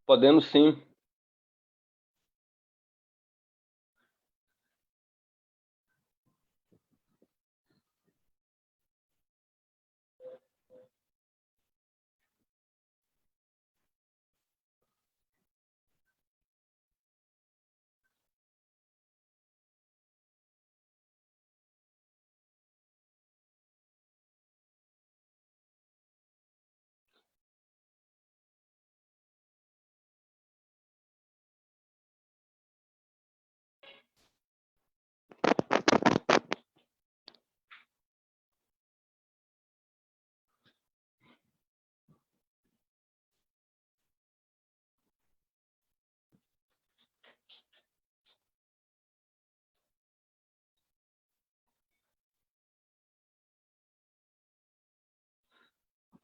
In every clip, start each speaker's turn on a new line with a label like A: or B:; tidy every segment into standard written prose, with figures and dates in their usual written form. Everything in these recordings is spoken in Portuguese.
A: Podemos sim.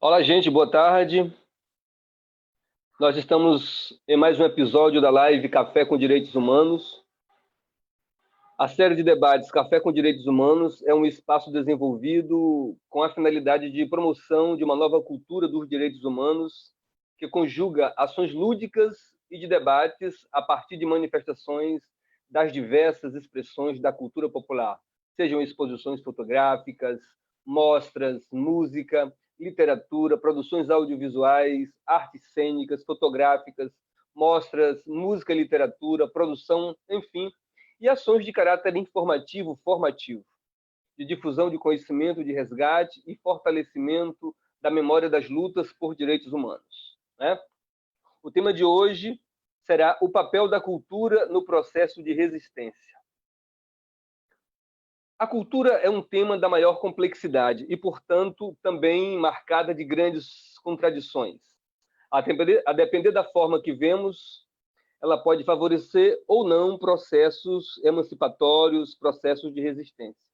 A: Olá, gente, boa tarde. Nós estamos em mais um episódio da live Café com Direitos Humanos. A série de debates Café com Direitos Humanos é um espaço desenvolvido com a finalidade de promoção de uma nova cultura dos direitos humanos que conjuga ações lúdicas e de debates a partir de manifestações das diversas expressões da cultura popular, sejam exposições fotográficas, mostras, música, literatura, produções audiovisuais, artes cênicas, fotográficas, mostras, música e literatura, produção, enfim, e ações de caráter informativo, formativo, de difusão de conhecimento, de resgate e fortalecimento da memória das lutas por direitos humanos, né? O tema de hoje será o papel da cultura no processo de resistência. A cultura é um tema da maior complexidade e, portanto, também marcada de grandes contradições. A depender da forma que vemos, ela pode favorecer ou não processos emancipatórios, processos de resistência.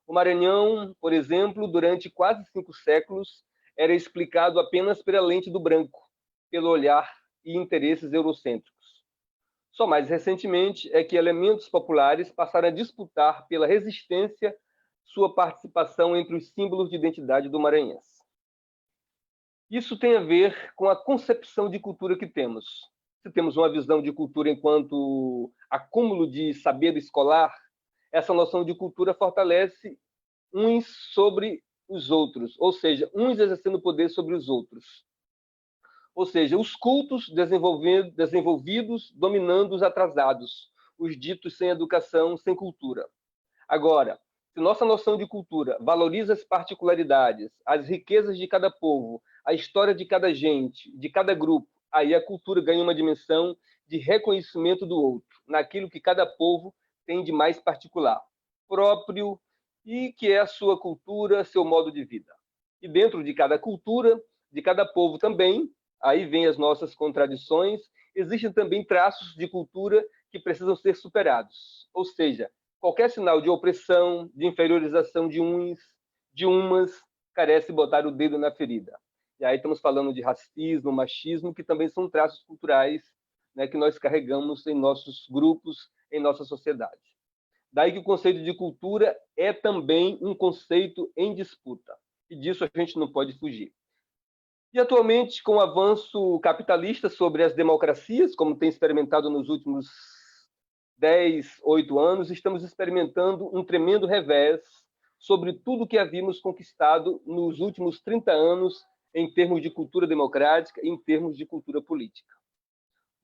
A: O Maranhão, por exemplo, durante quase 5 séculos, era explicado apenas pela lente do branco, pelo olhar e interesses eurocêntricos. Só mais recentemente é que elementos populares passaram a disputar pela resistência sua participação entre os símbolos de identidade do maranhense. Isso tem a ver com a concepção de cultura que temos. Se temos uma visão de cultura enquanto acúmulo de saber escolar, essa noção de cultura fortalece uns sobre os outros, ou seja, uns exercendo poder sobre os outros. Ou seja, os cultos desenvolvidos dominando os atrasados, os ditos sem educação, sem cultura. Agora, se nossa noção de cultura valoriza as particularidades, as riquezas de cada povo, a história de cada gente, de cada grupo, aí a cultura ganha uma dimensão de reconhecimento do outro, naquilo que cada povo tem de mais particular, próprio, e que é a sua cultura, seu modo de vida. E dentro de cada cultura, de cada povo também, aí vem as nossas contradições, existem também traços de cultura que precisam ser superados. Ou seja, qualquer sinal de opressão, de inferiorização de uns, de umas, carece botar o dedo na ferida. E aí estamos falando de racismo, machismo, que também são traços culturais, né, que nós carregamos em nossos grupos, em nossa sociedade. Daí que o conceito de cultura é também um conceito em disputa. E disso a gente não pode fugir. E atualmente, com o avanço capitalista sobre as democracias, como tem experimentado nos últimos 10, 8 anos, estamos experimentando um tremendo revés sobre tudo que havíamos conquistado nos últimos 30 anos em termos de cultura democrática e em termos de cultura política.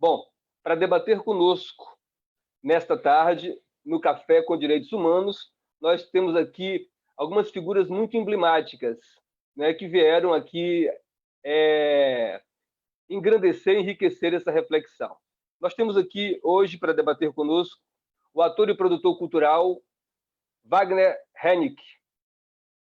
A: Bom, para debater conosco nesta tarde, no Café com Direitos Humanos, nós temos aqui algumas figuras muito emblemáticas, né, que vieram aqui engrandecer e enriquecer essa reflexão. Nós temos aqui hoje para debater conosco o ator e produtor cultural Wagner Hennick,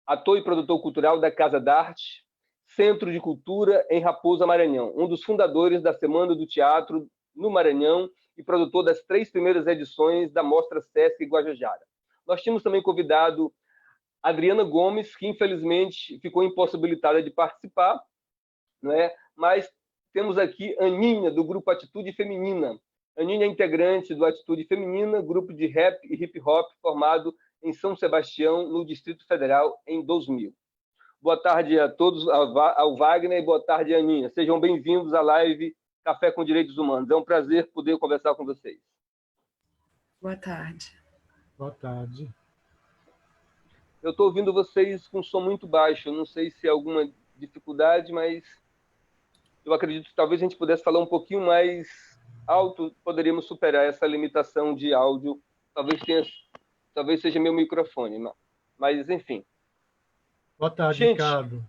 A: ator e produtor cultural da Casa d'Arte, Centro de Cultura em Raposa, Maranhão, um dos fundadores da Semana do Teatro no Maranhão e produtor das 3 primeiras edições da Mostra Sesc Guajajara. Nós tínhamos também convidado Adriana Gomes, que infelizmente ficou impossibilitada de participar, né? Mas temos aqui Aninha, do grupo Atitude Feminina. Aninha é integrante do Atitude Feminina, grupo de rap e hip hop formado em São Sebastião, no Distrito Federal, em 2000. Boa tarde a todos, ao Wagner, e boa tarde, Aninha. Sejam bem-vindos à live Café com Direitos Humanos. É um prazer poder conversar com vocês.
B: Boa tarde.
C: Boa tarde.
A: Eu estou ouvindo vocês com um som muito baixo. Eu não sei se é alguma dificuldade, mas eu acredito que talvez a gente pudesse falar um pouquinho mais alto, poderíamos superar essa limitação de áudio. Talvez seja meu microfone, mas enfim.
C: Boa tarde,
A: gente,
C: Ricardo.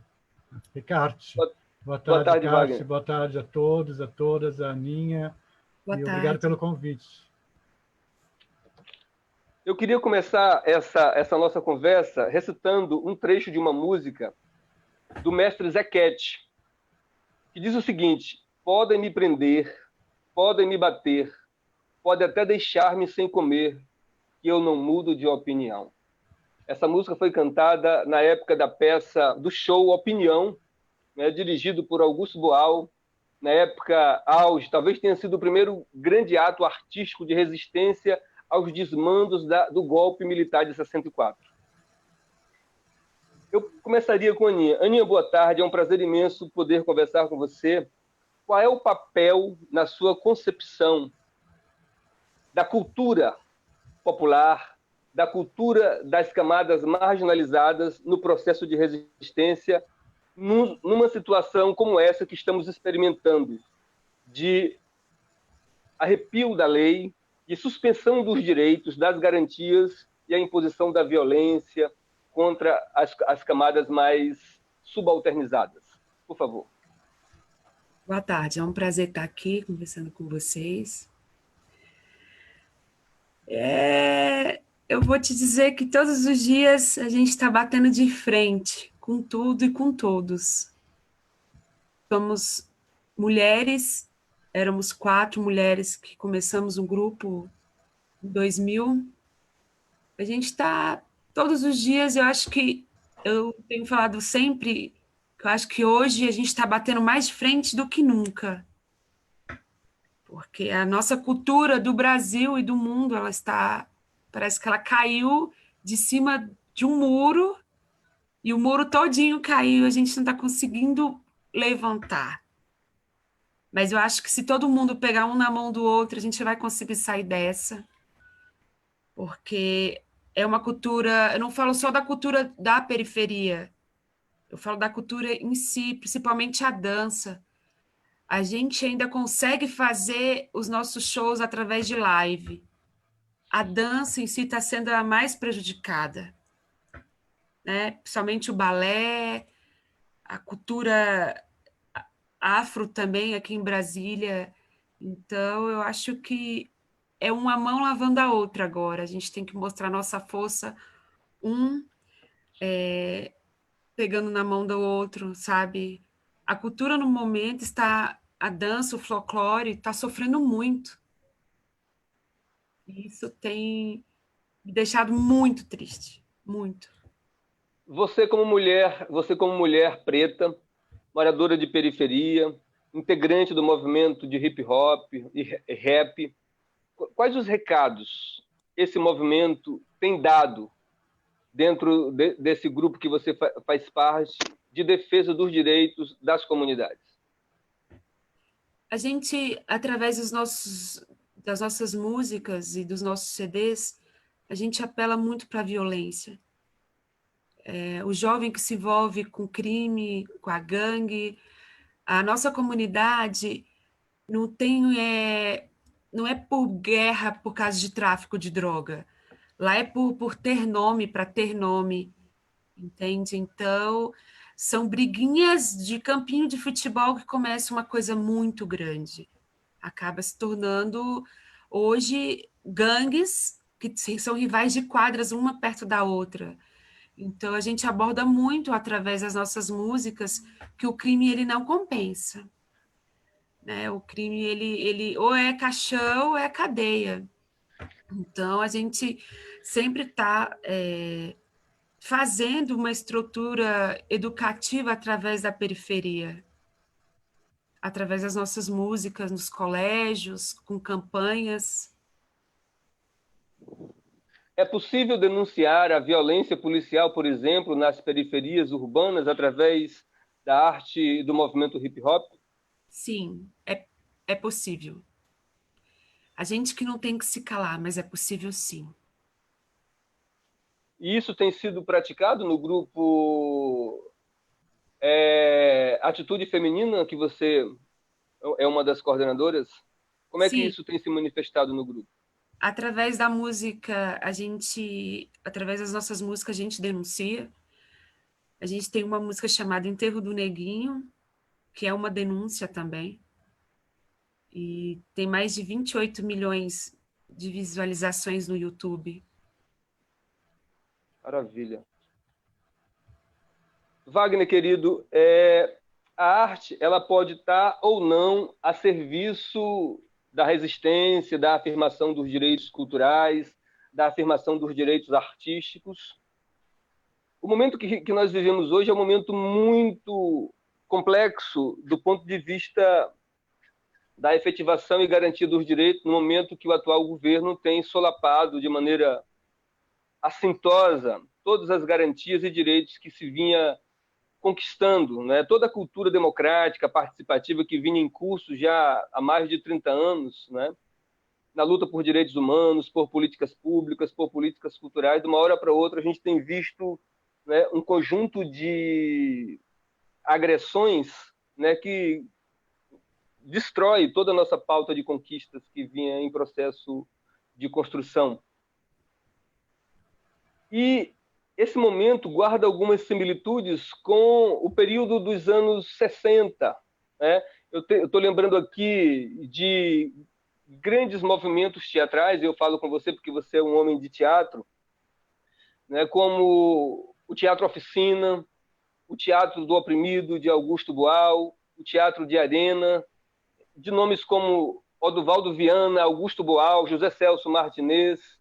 A: Boa tarde, Wagner.
C: Boa tarde a todos, a todas, a Aninha.
B: Boa tarde.
C: Obrigado pelo convite.
A: Eu queria começar essa nossa conversa recitando um trecho de uma música do mestre Zequete, que diz o seguinte: podem me prender, podem me bater, podem até deixar-me sem comer, que eu não mudo de opinião. Essa música foi cantada na época da peça do show Opinião, né, dirigido por Augusto Boal, na época auge, talvez tenha sido o primeiro grande ato artístico de resistência aos desmandos do golpe militar de 64. Eu começaria com a Aninha. Aninha, boa tarde, é um prazer imenso poder conversar com você. Qual é o papel, na sua concepção, da cultura popular, da cultura das camadas marginalizadas no processo de resistência, numa situação como essa que estamos experimentando, de arrepio da lei, de suspensão dos direitos, das garantias e a imposição da violência contra as camadas mais subalternizadas? Por favor.
B: Boa tarde, é um prazer estar aqui conversando com vocês. Eu vou te dizer que todos os dias a gente está batendo de frente com tudo e com todos. Somos mulheres, éramos 4 mulheres que começamos um grupo em 2000. A gente está todos os dias, eu tenho falado sempre, que eu acho que hoje a gente está batendo mais de frente do que nunca. Porque a nossa cultura do Brasil e do mundo, parece que ela caiu de cima de um muro, e o muro todinho caiu, a gente não está conseguindo levantar. Mas eu acho que se todo mundo pegar um na mão do outro, a gente vai conseguir sair dessa, porque é uma cultura, eu não falo só da cultura da periferia, eu falo da cultura em si, principalmente a dança. A gente ainda consegue fazer os nossos shows através de live. A dança em si está sendo a mais prejudicada, né? Principalmente o balé, a cultura afro também aqui em Brasília. Então, eu acho que é uma mão lavando a outra agora. A gente tem que mostrar nossa força, pegando na mão do outro, sabe? A cultura no momento a dança, o folclore está sofrendo muito. Isso tem me deixado muito triste, muito.
A: Você como mulher preta, moradora de periferia, integrante do movimento de hip hop e rap, quais os recados esse movimento tem dado dentro desse grupo que você faz parte de defesa dos direitos das comunidades?
B: A gente, através das nossas músicas e dos nossos CDs, a gente apela muito para a violência. O jovem que se envolve com crime, com a gangue, a nossa comunidade não tem não é por guerra por causa de tráfico de droga. Lá é por ter nome, para ter nome, entende? Então, são briguinhas de campinho de futebol que começa uma coisa muito grande. Acaba se tornando, hoje, gangues que são rivais de quadras, uma perto da outra. Então, a gente aborda muito, através das nossas músicas, que o crime ele não compensa. Né? O crime ele ou é caixão ou é cadeia. Então, a gente sempre está fazendo uma estrutura educativa através da periferia, através das nossas músicas nos colégios, com campanhas.
A: É possível denunciar a violência policial, por exemplo, nas periferias urbanas através da arte e do movimento hip hop?
B: Sim, é possível. A gente que não tem que se calar, mas é possível sim.
A: E isso tem sido praticado no grupo Atitude Feminina, que você é uma das coordenadoras? Como é que
B: Sim,
A: isso tem se manifestado no grupo?
B: através da música, através das nossas músicas, a gente denuncia. A gente tem uma música chamada Enterro do Neguinho, que é uma denúncia também. E tem mais de 28 milhões de visualizações no YouTube.
A: Maravilha. Wagner, querido, a arte ela pode estar ou não a serviço da resistência, da afirmação dos direitos culturais, da afirmação dos direitos artísticos. O momento que nós vivemos hoje é um momento muito complexo do ponto de vista da efetivação e garantia dos direitos, no momento que o atual governo tem solapado de maneira assintosa todas as garantias e direitos que se vinha conquistando, né? Toda a cultura democrática, participativa que vinha em curso já há mais de 30 anos, né? Na luta por direitos humanos, por políticas públicas, por políticas culturais, de uma hora para outra a gente tem visto, né, um conjunto de agressões, né, que destrói toda a nossa pauta de conquistas que vinha em processo de construção. E esse momento guarda algumas similitudes com o período dos anos 60. Né? Eu estou lembrando aqui de grandes movimentos teatrais, eu falo com você porque você é um homem de teatro, né? Como o Teatro Oficina, o Teatro do Oprimido, de Augusto Boal, o Teatro de Arena, de nomes como Oduvaldo Viana, Augusto Boal, José Celso Martinez.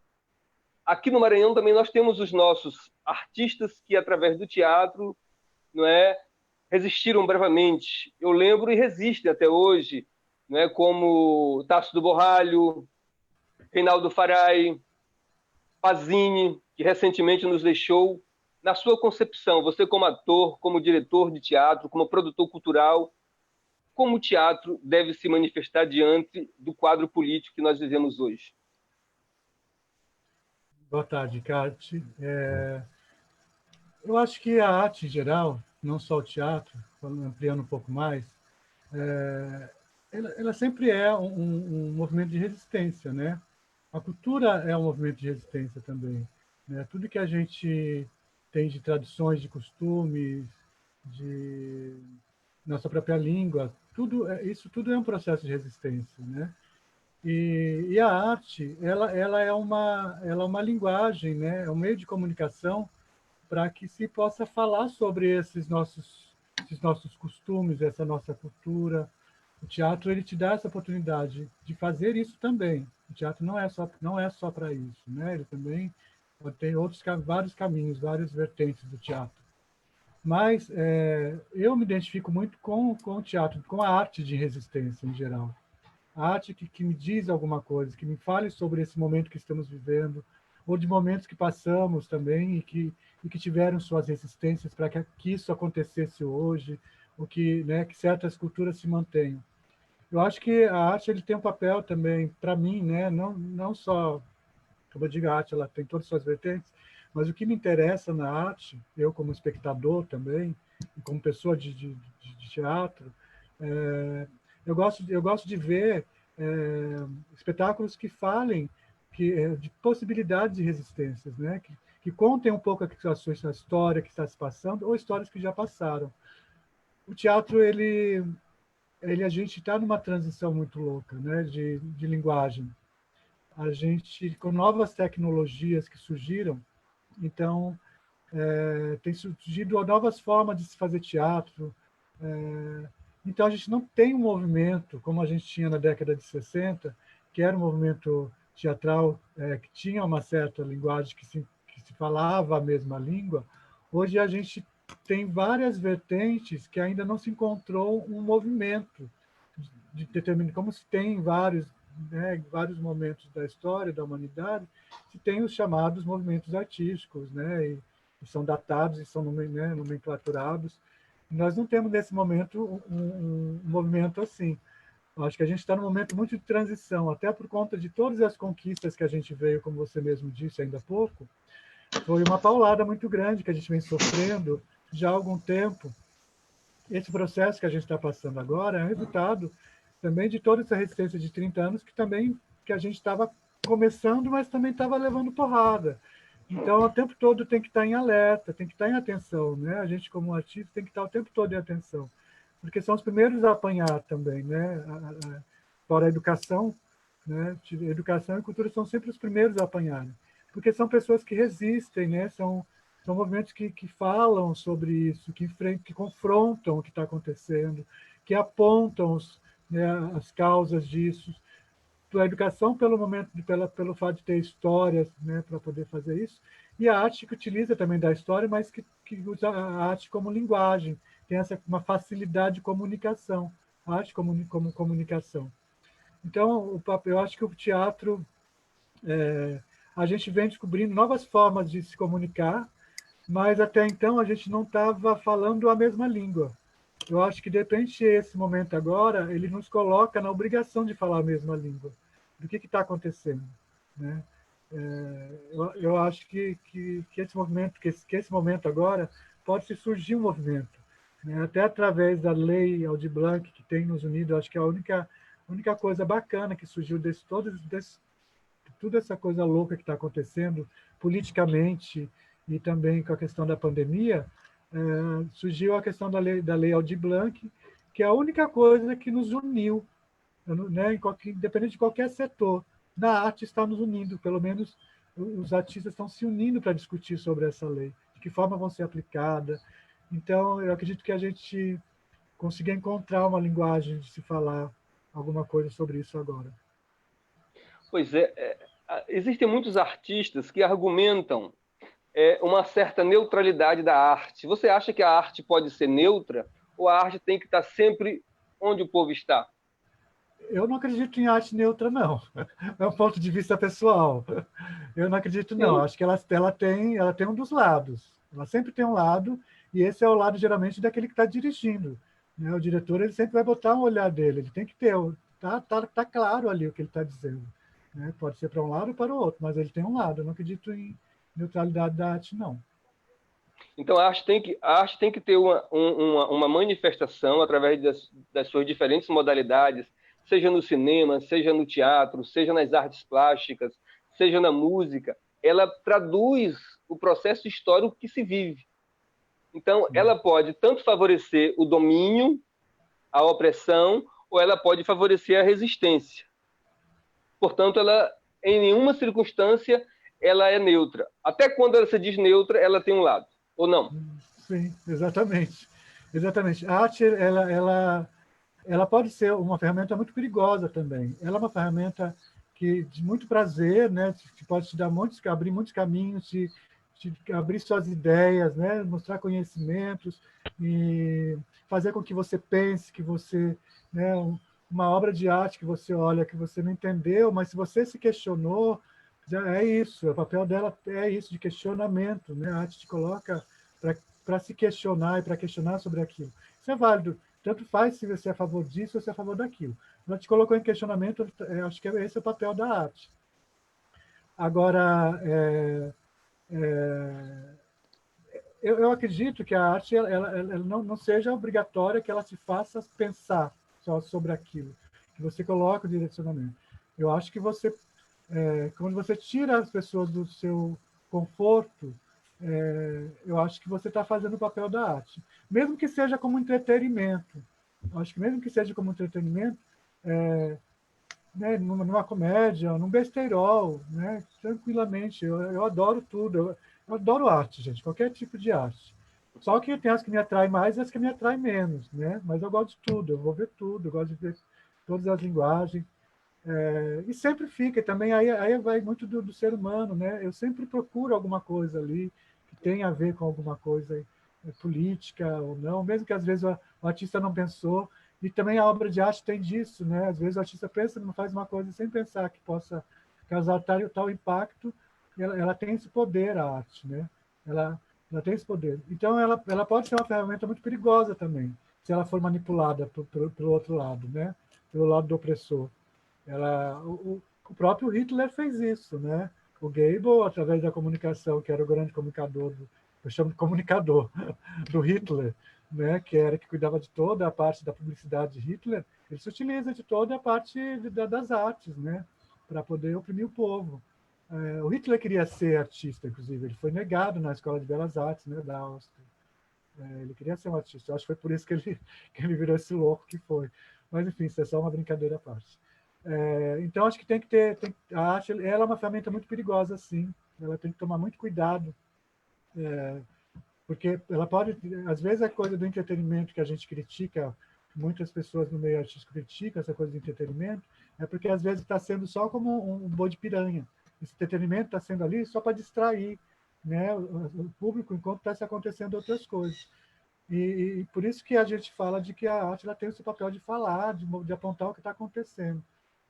A: Aqui no Maranhão também nós temos os nossos artistas que, através do teatro, não é, resistiram bravamente. Eu lembro e resistem até hoje, não é, como Tasso do Borralho, Reinaldo Farai, Pazini, que recentemente nos deixou. Na sua concepção, você como ator, como diretor de teatro, como produtor cultural, como o teatro deve se manifestar diante do quadro político que nós vivemos hoje?
C: Boa tarde, Cate. Eu acho que a arte em geral, não só o teatro, ampliando um pouco mais, ela sempre é um movimento de resistência, né? A cultura é um movimento de resistência também, né? Tudo que a gente tem de tradições, de costumes, de nossa própria língua, isso tudo é um processo de resistência, né? E a arte, ela é uma linguagem, né? É um meio de comunicação para que se possa falar sobre esses nossos costumes, essa nossa cultura. O teatro ele te dá essa oportunidade de fazer isso também. O teatro não é só para isso, né? Ele também tem vários caminhos, várias vertentes do teatro. Mas eu me identifico muito com o teatro, com a arte de resistência em geral. A arte que me diz alguma coisa, que me fale sobre esse momento que estamos vivendo, ou de momentos que passamos também e que tiveram suas resistências para que isso acontecesse hoje, ou né, que certas culturas se mantenham. Eu acho que a arte ele tem um papel também, para mim, né, não só, como eu digo, a arte ela tem todas as suas vertentes, mas o que me interessa na arte, eu como espectador também, e como pessoa de teatro, eu gosto de ver espetáculos que falem de possibilidades de resistências, né? Que contem um pouco a sua história que está se passando ou histórias que já passaram. O teatro, a gente está numa transição muito louca, né? De linguagem. A gente, com novas tecnologias que surgiram, então, tem surgido novas formas de se fazer teatro. Então, a gente não tem um movimento, como a gente tinha na década de 60, que era um movimento teatral que tinha uma certa linguagem, que se falava a mesma língua. Hoje, a gente tem várias vertentes que ainda não se encontrou um movimento de determinar, como se tem em vários momentos da história da humanidade, se tem os chamados movimentos artísticos, né? E são datados e são nomenclaturados. Nós não temos, nesse momento, um movimento assim. Eu acho que a gente está num momento muito de transição, até por conta de todas as conquistas que a gente veio, como você mesmo disse ainda há pouco. Foi uma paulada muito grande que a gente vem sofrendo já há algum tempo. Esse processo que a gente está passando agora é resultado também de toda essa resistência de 30 anos que a gente estava começando, mas também estava levando porrada. Então, o tempo todo tem que estar em alerta, tem que estar em atenção, né? A gente, como artista, tem que estar o tempo todo em atenção, porque são os primeiros a apanhar também, né? Fora a educação, né? Educação e cultura são sempre os primeiros a apanhar, porque são pessoas que resistem, né? São movimentos que falam sobre isso, que confrontam o que está acontecendo, que apontam né, as causas disso. A educação, pelo fato de ter histórias, né, para poder fazer isso, e a arte que utiliza também da história, mas que usa a arte como linguagem, tem uma facilidade de comunicação, a arte como comunicação. Então, eu acho que o teatro, a gente vem descobrindo novas formas de se comunicar, mas até então a gente não estava falando a mesma língua. Eu acho que, de repente, esse momento agora, ele nos coloca na obrigação de falar a mesma língua. Do que está acontecendo, né? Eu acho que esse movimento, que esse momento agora, pode surgir um movimento, né? Até através da lei Aldir Blanc, que tem nos unido, acho que é a única coisa bacana que surgiu toda essa coisa louca que está acontecendo politicamente e também com a questão da pandemia, surgiu a questão da lei Aldir Blanc, que é a única coisa que nos uniu, né, independente de qualquer setor. Na arte está nos unindo, pelo menos os artistas estão se unindo para discutir sobre essa lei, de que forma vão ser aplicadas. Então, eu acredito que a gente consiga encontrar uma linguagem de se falar alguma coisa sobre isso agora.
A: Pois existem muitos artistas que argumentam uma certa neutralidade da arte. Você acha que a arte pode ser neutra ou a arte tem que estar sempre onde o povo está?
C: Eu não acredito em arte neutra, não. É um ponto de vista pessoal. Eu não acredito, não.
A: Sim.
C: Acho que ela tem um dos lados. Ela sempre tem um lado, e esse é o lado, geralmente, daquele que está dirigindo, né? O diretor, ele sempre vai botar um olhar dele. Ele tem que ter. Tá claro ali o que ele está dizendo, né? Pode ser para um lado ou para o outro, mas ele tem um lado. Eu não acredito em neutralidade da arte, não.
A: Então a arte tem que ter uma manifestação através das suas diferentes modalidades, seja no cinema, seja no teatro, seja nas artes plásticas, seja na música. Ela traduz o processo histórico que se vive. Então, ela pode tanto favorecer o domínio, a opressão, ou ela pode favorecer a resistência. Portanto, ela, em nenhuma circunstância, ela é neutra. Até quando ela se diz neutra, ela tem um lado, ou não?
C: Sim, exatamente. Exatamente. A arte, ela pode ser uma ferramenta muito perigosa também. Ela é uma ferramenta de muito prazer, né? Que pode te dar abrir muitos caminhos, te abrir suas ideias, né? Mostrar conhecimentos e fazer com que você pense, que você, né? Uma obra de arte que você olha, que você não entendeu, mas se você se questionou, já é isso. O papel dela é isso, de questionamento, né? A arte te coloca para se questionar e para questionar sobre aquilo. Isso é válido. Tanto faz se você é a favor disso ou se é a favor daquilo. Ela te colocou em questionamento, acho que esse é o papel da arte. Agora, eu acredito que a arte ela não seja obrigatória que ela te faça pensar só sobre aquilo. que você coloca o direcionamento. Eu acho que você, quando você tira as pessoas do seu conforto, eu acho que você está fazendo o papel da arte. Mesmo que seja como entretenimento. Eu acho que mesmo que seja como entretenimento, né, numa comédia, num besteirol, né, tranquilamente. Eu adoro tudo. Eu adoro arte, gente, qualquer tipo de arte. Só que tem as que me atraem mais e as que me atraem menos, né? Mas eu gosto de tudo, eu vou ver tudo, eu gosto de ver todas as linguagens. E sempre fica, e também aí vai muito do ser humano, né? Eu sempre procuro alguma coisa ali que tenha a ver com alguma coisa política ou não, mesmo que às vezes o artista não pensou. E também a obra de arte tem disso, né? Às vezes o artista pensa, não faz uma coisa sem pensar que possa causar tal impacto, e ela tem esse poder, a arte, né? Ela tem esse poder. Então, ela pode ser uma ferramenta muito perigosa também, se ela for manipulada pelo outro lado, né? Pelo lado do opressor. O próprio Hitler fez isso, né? O Goebbels, através da comunicação, que era o grande comunicador, eu chamo de comunicador, do Hitler, né? Que cuidava de toda a parte da publicidade de Hitler, ele se utiliza de toda a parte das artes, né? Para poder oprimir o povo. O Hitler queria ser artista, inclusive, ele foi negado na Escola de Belas Artes, né, da Áustria. Ele queria ser um artista, eu acho que foi por isso que ele virou esse louco que foi. Mas, enfim, isso é só uma brincadeira à parte. Então, acho que tem que ter... a arte, ela é uma ferramenta muito perigosa, sim. Ela tem que tomar muito cuidado, porque ela pode... Às vezes, a coisa do entretenimento que a gente critica, muitas pessoas no meio artístico criticam essa coisa de entretenimento, é porque, às vezes, está sendo só como um boi de piranha. Esse entretenimento está sendo ali só para distrair, né, o público, enquanto está se acontecendo outras coisas. E por isso que a gente fala de que a arte ela tem o seu papel de falar, de apontar o que está acontecendo.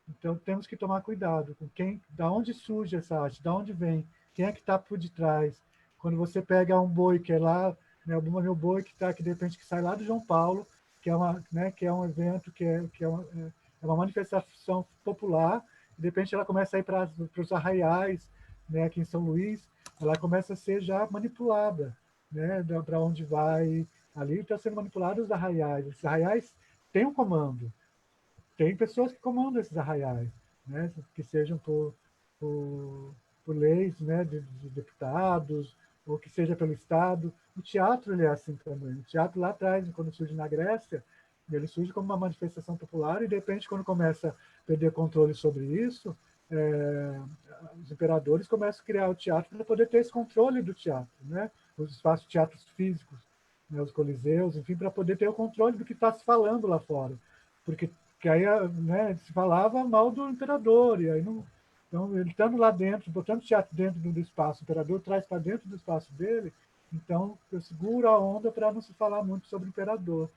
C: Então, temos que tomar cuidado com da onde surge essa arte, da onde vem, quem é que está por detrás. Quando você pega um boi que é lá, né, o meu boi que de repente que sai lá do João Paulo, que é um evento, é uma manifestação popular, de repente ela começa a ir para os arraiais, né, aqui em São Luís, ela começa a ser já manipulada, né, para onde vai. Ali está sendo manipulado os arraiais. Esses arraiais têm um comando, tem pessoas que comandam esses arraiais, né? Que sejam por leis, né? de deputados, ou que seja pelo Estado. O teatro ele é assim também. O teatro lá atrás, quando surge na Grécia, ele surge como uma manifestação popular e, de repente, quando começa a perder controle sobre isso, os imperadores começam a criar o teatro para poder ter esse controle do teatro, né? Os espaços teatros físicos, né? Os coliseus, enfim, para poder ter o controle do que está se falando lá fora. Porque que aí, né, se falava mal do imperador, e aí não, então ele estando lá dentro, botando teatro dentro do espaço, o imperador traz para dentro do espaço dele, então eu seguro a onda para não se falar muito sobre o imperador.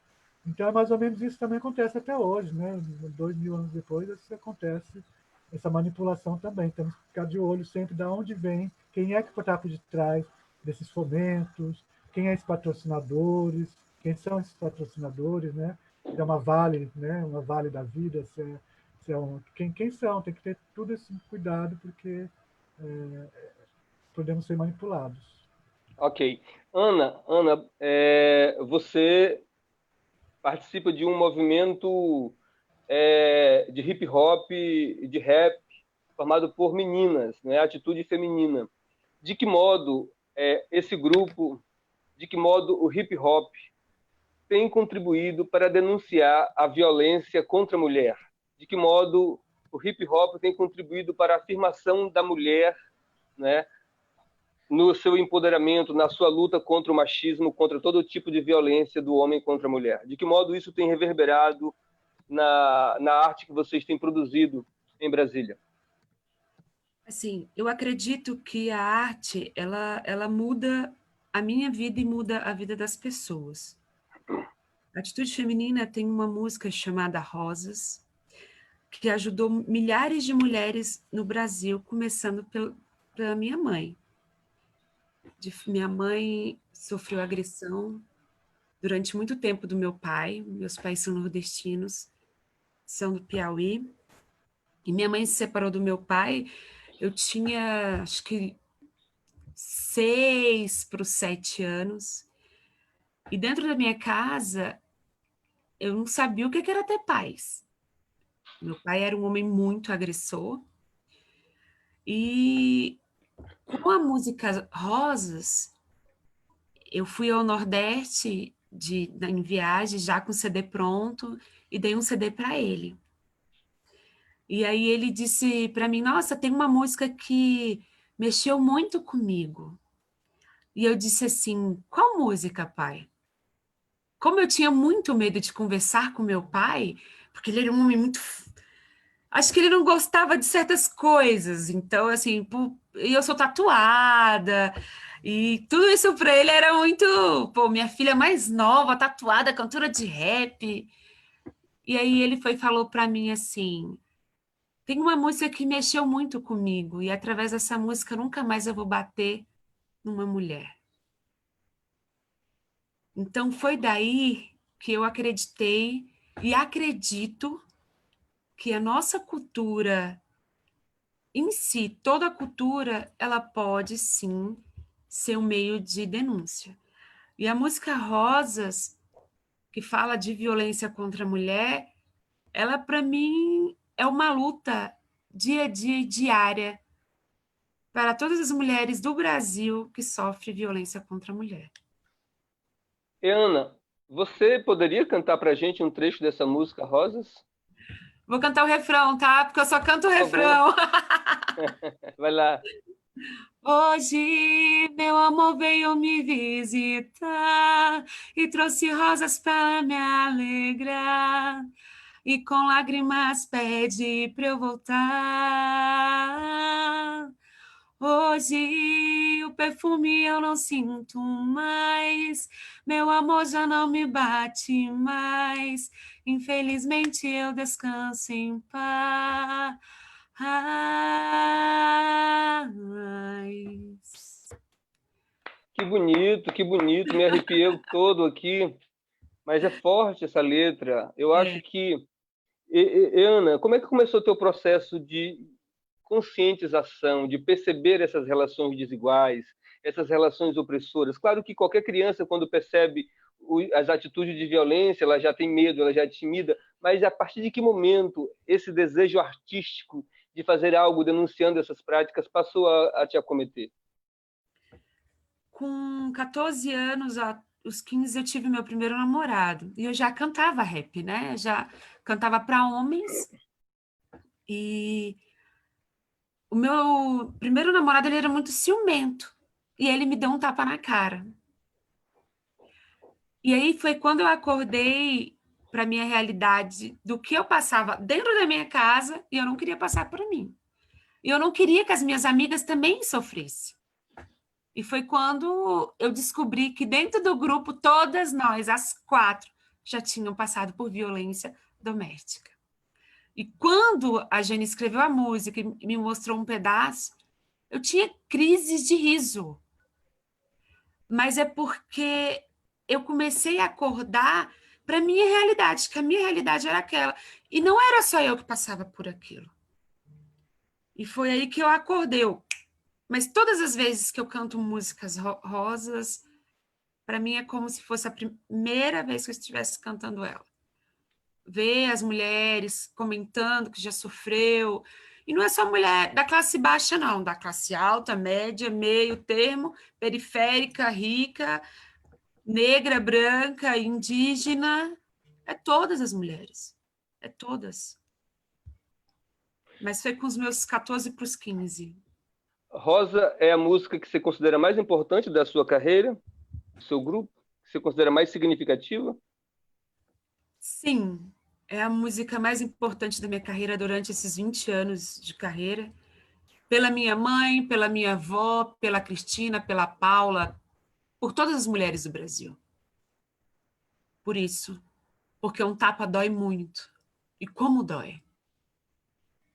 C: Então é mais ou menos isso que também acontece até hoje, né? 2000 anos depois, isso acontece, essa manipulação também. Temos que ficar de olho sempre de onde vem, quem é que está por detrás desses fomentos, quem é esses patrocinadores, quem são esses patrocinadores, né? Se é uma Vale, né? Uma Vale da vida, se é quem são, tem que ter todo esse cuidado, porque podemos ser manipulados.
A: Ok. Ana, você participa de um movimento de hip hop e de rap formado por meninas, né? Atitude Feminina. De que modo esse grupo, de que modo o hip hop tem contribuído para denunciar a violência contra a mulher? De que modo o hip hop tem contribuído para a afirmação da mulher, né, no seu empoderamento, na sua luta contra o machismo, contra todo tipo de violência do homem contra a mulher? De que modo isso tem reverberado na arte que vocês têm produzido em Brasília?
B: Assim, eu acredito que a arte, ela muda a minha vida e muda a vida das pessoas. A Atitude Feminina tem uma música chamada Rosas, que ajudou milhares de mulheres no Brasil, começando pela minha mãe. Minha mãe sofreu agressão durante muito tempo do meu pai. Meus pais são nordestinos, são do Piauí. E minha mãe se separou do meu pai. Eu tinha, acho que 6 para os 7 anos. E dentro da minha casa, eu não sabia o que era ter paz. Meu pai era um homem muito agressor. E com a música Rosas, eu fui ao Nordeste em viagem, já com o CD pronto, e dei um CD para ele. E aí ele disse para mim, nossa, tem uma música que mexeu muito comigo. E eu disse assim, qual música, pai? Como eu tinha muito medo de conversar com meu pai, porque ele era um homem muito... Acho que ele não gostava de certas coisas. Então, assim, e eu sou tatuada, e tudo isso para ele era muito... Pô, minha filha mais nova, tatuada, cantora de rap. E aí ele foi e falou para mim assim, tem uma música que mexeu muito comigo, e através dessa música nunca mais eu vou bater numa mulher. Então foi daí que eu acreditei e acredito que a nossa cultura em si, toda a cultura, ela pode sim ser um meio de denúncia. E a música Rosas, que fala de violência contra a mulher, ela para mim é uma luta dia a dia e diária para todas as mulheres do Brasil que sofrem violência contra a mulher.
A: E, Ana, você poderia cantar para a gente um trecho dessa música, Rosas?
B: Vou cantar o refrão, tá? Porque eu só canto o
A: Por favor,
B: refrão.
A: vai lá.
B: Hoje meu amor veio me visitar e trouxe rosas para me alegrar e com lágrimas pede para eu voltar. Hoje o perfume eu não sinto mais, meu amor já não me bate mais. Infelizmente eu descanso em paz.
A: Que bonito, me arrepiei todo aqui, mas é forte essa letra. Eu acho
B: É.
A: que, Ana, como é que começou o teu processo de conscientização, de perceber essas relações desiguais, essas relações opressoras? Claro que qualquer criança, quando percebe as atitudes de violência, ela já tem medo, ela já é tímida, mas a partir de que momento esse desejo artístico de fazer algo denunciando essas práticas passou a te acometer?
B: Com 14 anos, aos 15, eu tive meu primeiro namorado. E eu já cantava rap, né? Já cantava para homens. E o meu primeiro namorado, ele era muito ciumento. E ele me deu um tapa na cara. E aí foi quando eu acordei para minha realidade do que eu passava dentro da minha casa e eu não queria passar por mim. E eu não queria que as minhas amigas também sofressem. E foi quando eu descobri que dentro do grupo, todas nós, as 4, já tinham passado por violência doméstica. E quando a Jane escreveu a música e me mostrou um pedaço, eu tinha crises de riso. Mas é porque eu comecei a acordar para a minha realidade, que a minha realidade era aquela. E não era só eu que passava por aquilo. E foi aí que eu acordei. Mas todas as vezes que eu canto músicas rosas, para mim é como se fosse a primeira vez que eu estivesse cantando ela. Ver as mulheres comentando que já sofreu. E não é só mulher da classe baixa, não, da classe alta, média, meio termo, periférica, rica, negra, branca, indígena. É todas as mulheres. É todas. Mas foi com os meus 14 para os 15.
A: Rosa é a música que você considera mais importante da sua carreira, do seu grupo? Que você considera mais significativa?
B: Sim, é a música mais importante da minha carreira durante esses 20 anos de carreira. Pela minha mãe, pela minha avó, pela Cristina, pela Paula, por todas as mulheres do Brasil. Por isso, porque um tapa dói muito. E como dói.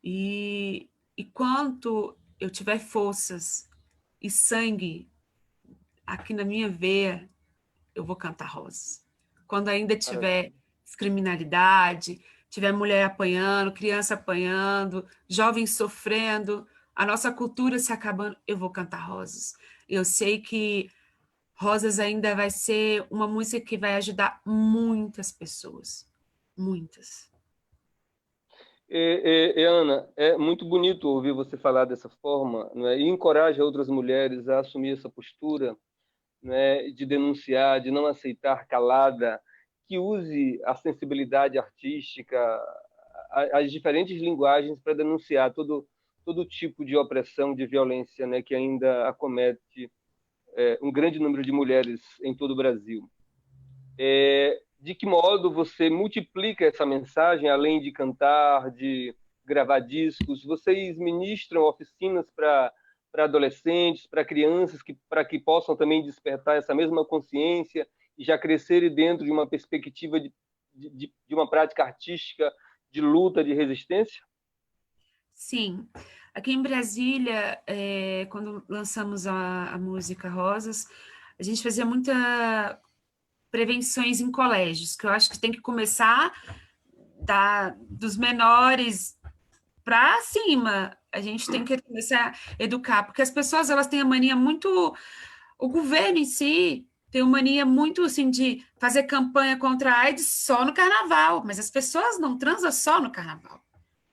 B: E quanto eu tiver forças e sangue aqui na minha veia, eu vou cantar Rosas. Quando ainda tiver criminalidade, tiver mulher apanhando, criança apanhando, jovens sofrendo, a nossa cultura se acabando, eu vou cantar Rosas. Eu sei que Rosas ainda vai ser uma música que vai ajudar muitas pessoas. Muitas.
A: Ana, é muito bonito ouvir você falar dessa forma, não é? E encoraja outras mulheres a assumir essa postura, né, de denunciar, de não aceitar calada, que use a sensibilidade artística, as diferentes linguagens para denunciar todo tipo de opressão, de violência, né, que ainda acomete um grande número de mulheres em todo o Brasil. De que modo você multiplica essa mensagem, além de cantar, de gravar discos? Vocês ministram oficinas para adolescentes, para crianças, para que possam também despertar essa mesma consciência e já crescerem dentro de uma perspectiva de uma prática artística, de luta, de resistência?
B: Sim. Aqui em Brasília, quando lançamos a música Rosas, a gente fazia muita prevenções em colégios, que eu acho que tem que começar dos menores para cima. A gente tem que começar a educar, porque as pessoas elas têm a mania muito... O governo em si tem uma mania muito assim de fazer campanha contra a AIDS só no carnaval, mas as pessoas não transam só no carnaval.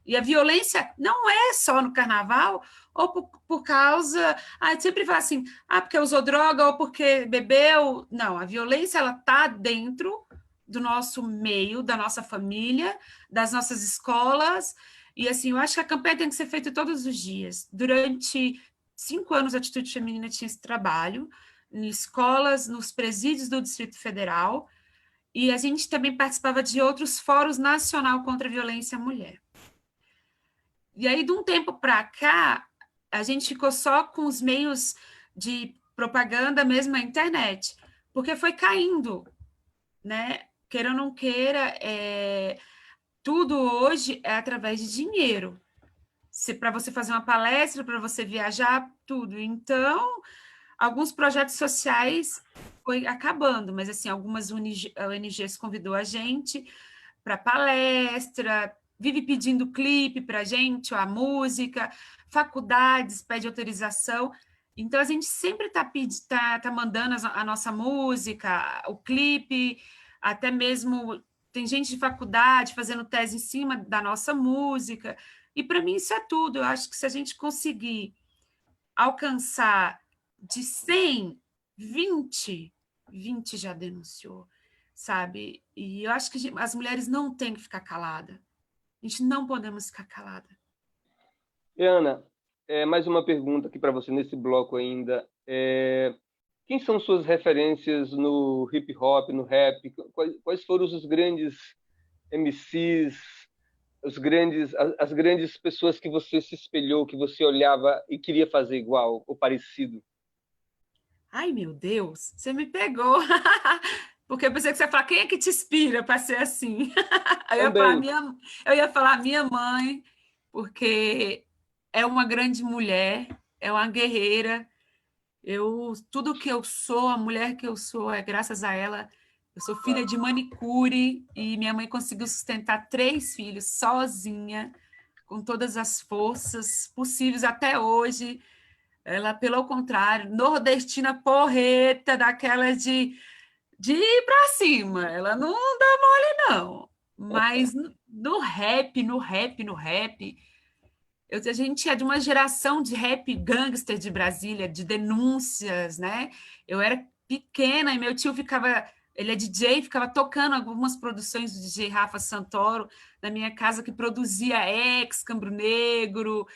B: E a violência não é só no carnaval, ou por causa... sempre fala assim, porque usou droga ou porque bebeu. Não, a violência ela está dentro do nosso meio, da nossa família, das nossas escolas. E assim, eu acho que a campanha tem que ser feita todos os dias. Durante 5 anos, a Atitude Feminina tinha esse trabalho, em escolas, nos presídios do Distrito Federal, e a gente também participava de outros fóruns nacional contra a violência à mulher. E aí, de um tempo para cá, a gente ficou só com os meios de propaganda mesmo na internet, porque foi caindo, né? Queira ou não queira, tudo hoje é através de dinheiro. Para você fazer uma palestra, para você viajar, tudo. Então, alguns projetos sociais foi acabando, mas assim, algumas ONGs convidou a gente para palestra, vive pedindo clipe para a gente, a música, faculdades pede autorização. Então, a gente sempre tá mandando a nossa música, o clipe, até mesmo tem gente de faculdade fazendo tese em cima da nossa música. E para mim isso é tudo. Eu acho que se a gente conseguir alcançar de 100, 20 já denunciou, sabe? E eu acho que as mulheres não têm que ficar caladas. A gente não podemos ficar calada.
A: Ana, mais uma pergunta aqui para você nesse bloco ainda. Quem são suas referências no hip hop, no rap? Quais foram os grandes MCs, as grandes pessoas que você se espelhou, que você olhava e queria fazer igual ou parecido?
B: Ai, meu Deus, você me pegou. Porque eu pensei que você ia falar, quem é que te inspira para ser assim?
A: Também.
B: Eu ia falar minha mãe, porque é uma grande mulher, é uma guerreira. Tudo que eu sou, a mulher que eu sou, é graças a ela. Eu sou filha de manicure e minha mãe conseguiu sustentar 3 filhos sozinha, com todas as forças possíveis até hoje. Ela, pelo contrário, nordestina porreta, daquela de ir para cima. Ela não dá mole, não. Mas no rap, a gente é de uma geração de rap gangster de Brasília, de denúncias, né? Eu era pequena e meu tio ficava... Ele é DJ, ficava tocando algumas produções do DJ Rafa Santoro na minha casa, que produzia Ex, Cambro Negro,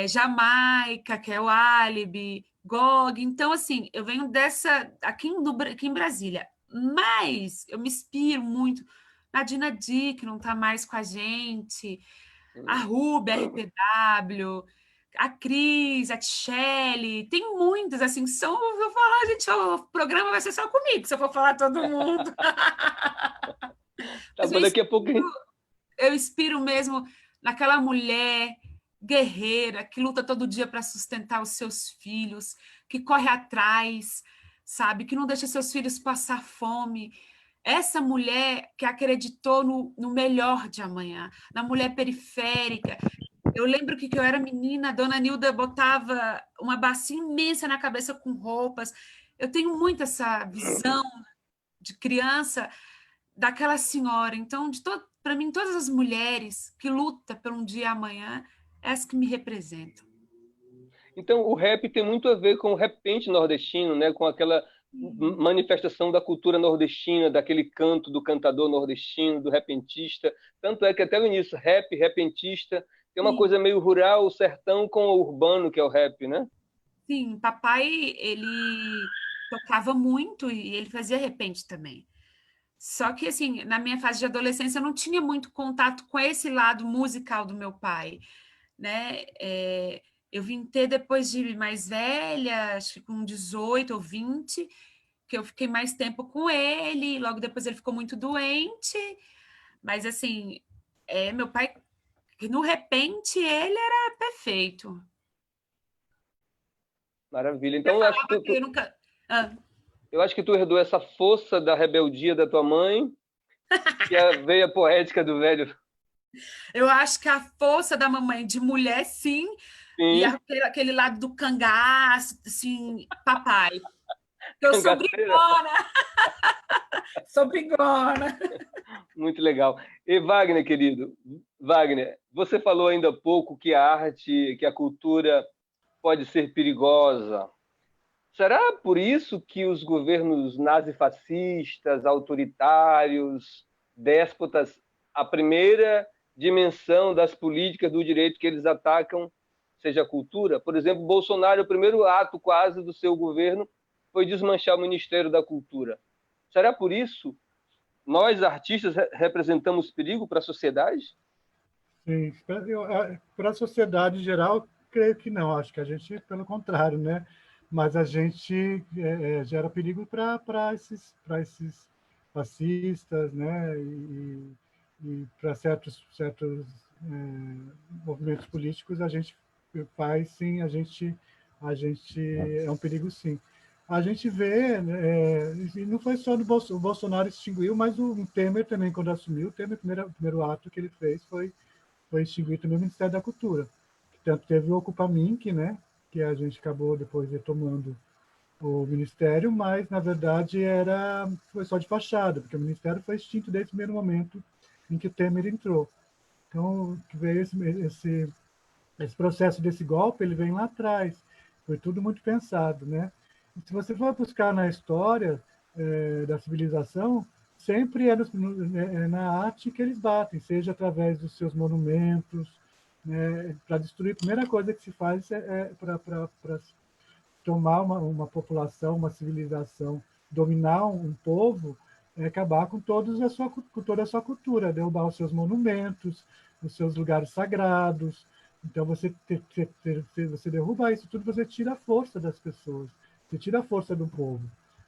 B: Jamaica, que é o Álibi, GOG. Então, assim, eu venho dessa... aqui em Brasília. Mas eu me inspiro muito na Dina Di, que não está mais com a gente, a Ruby, a RPW, a Cris, a Tchelle, tem muitas, assim, são, eu vou falar, gente, o programa vai ser só comigo, se eu for falar todo mundo.
A: Tá, daqui a pouco.
B: Eu inspiro mesmo naquela mulher guerreira que luta todo dia para sustentar os seus filhos, que corre atrás, sabe, que não deixa seus filhos passar fome. Essa mulher que acreditou no melhor de amanhã, na mulher periférica. Eu lembro que eu era menina, a dona Nilda botava uma bacia imensa na cabeça com roupas. Eu tenho muito essa visão de criança daquela senhora. Então, para mim, todas as mulheres que lutam por um dia amanhã, as que me representam.
A: Então, o rap tem muito a ver com o repente nordestino, né? Com aquela manifestação da cultura nordestina, daquele canto do cantador nordestino, do repentista. Tanto é que até o início, rap, repentista, tem uma
B: Sim,
A: coisa meio rural, o sertão com o urbano, que é o rap, né?
B: sim, papai, ele tocava muito e ele fazia repente também. Só que, assim, na minha fase de adolescência, eu não tinha muito contato com esse lado musical do meu pai, né? Eu vim ter depois de mais velha, acho que com 18 ou 20, que eu fiquei mais tempo com ele, logo depois ele ficou muito doente, mas, assim, meu pai, no repente, ele era perfeito.
A: Maravilha.
B: Eu
A: Então,
B: falava que eu nunca... Ah,
A: eu acho que tu herdou essa força da rebeldia da tua mãe e a veia poética do velho.
B: eu acho que a força da mamãe de mulher, sim, e
A: Sim,
B: aquele lado do cangaço, assim, papai. Eu sou
A: cangaceira.
B: brigona, sou brigona.
A: Muito legal. E Wagner, querido, Wagner, você falou ainda há pouco que a arte, que a cultura pode ser perigosa. Será por isso que os governos nazifascistas, autoritários, déspotas, a primeira dimensão das políticas do direito que eles atacam seja a cultura? Por exemplo, Bolsonaro, o primeiro ato quase do seu governo foi desmanchar o Ministério da Cultura. Será por isso nós, artistas, representamos perigo para a sociedade?
C: Sim, para a sociedade em geral, creio que não. Acho que a gente, pelo contrário, né? Mas a gente gera perigo para esses fascistas, né? E para certos movimentos políticos, a gente faz sim, a gente é um perigo sim. A gente vê, né, e não foi só o Bolsonaro extinguiu, mas o Temer também, quando assumiu, o Temer, o primeiro ato que ele fez foi extinguir também o Ministério da Cultura. Tanto teve o Ocupaminc, né, que a gente acabou depois retomando o Ministério, mas, na verdade, foi só de fachada, porque o Ministério foi extinto desde o primeiro momento em que o Temer entrou. Então, veio esse processo desse golpe, ele vem lá atrás. Foi tudo muito pensado, né? E se você for buscar na história da civilização, sempre é na arte que eles batem, seja através dos seus monumentos, né? Para destruir, a primeira coisa que se faz para tomar uma população, uma civilização, dominar um povo, é acabar com com toda a sua cultura, derrubar os seus monumentos, os seus lugares sagrados. Então, você derruba isso tudo, você tira a força das pessoas, você tira a força do povo,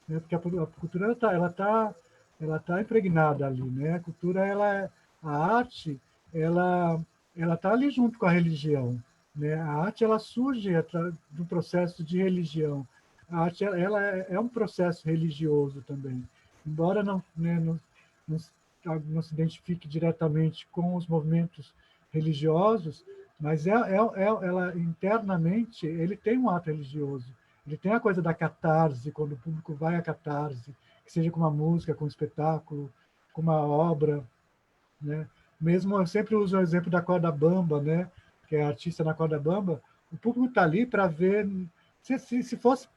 C: né? Porque a cultura ela tá impregnada ali, né? A cultura, a arte, ela está ali junto com a religião, né? A arte ela surge do processo de religião. A arte ela é um processo religioso também, embora não se identifique diretamente com os movimentos religiosos, mas ela internamente ele tem um ato religioso. Ele tem a coisa da catarse, quando o público vai à catarse, que seja com uma música, com um espetáculo, com uma obra, né? Mesmo eu sempre uso o exemplo da corda bamba, né? Que é a artista na corda bamba. O público está ali para ver. Se fosse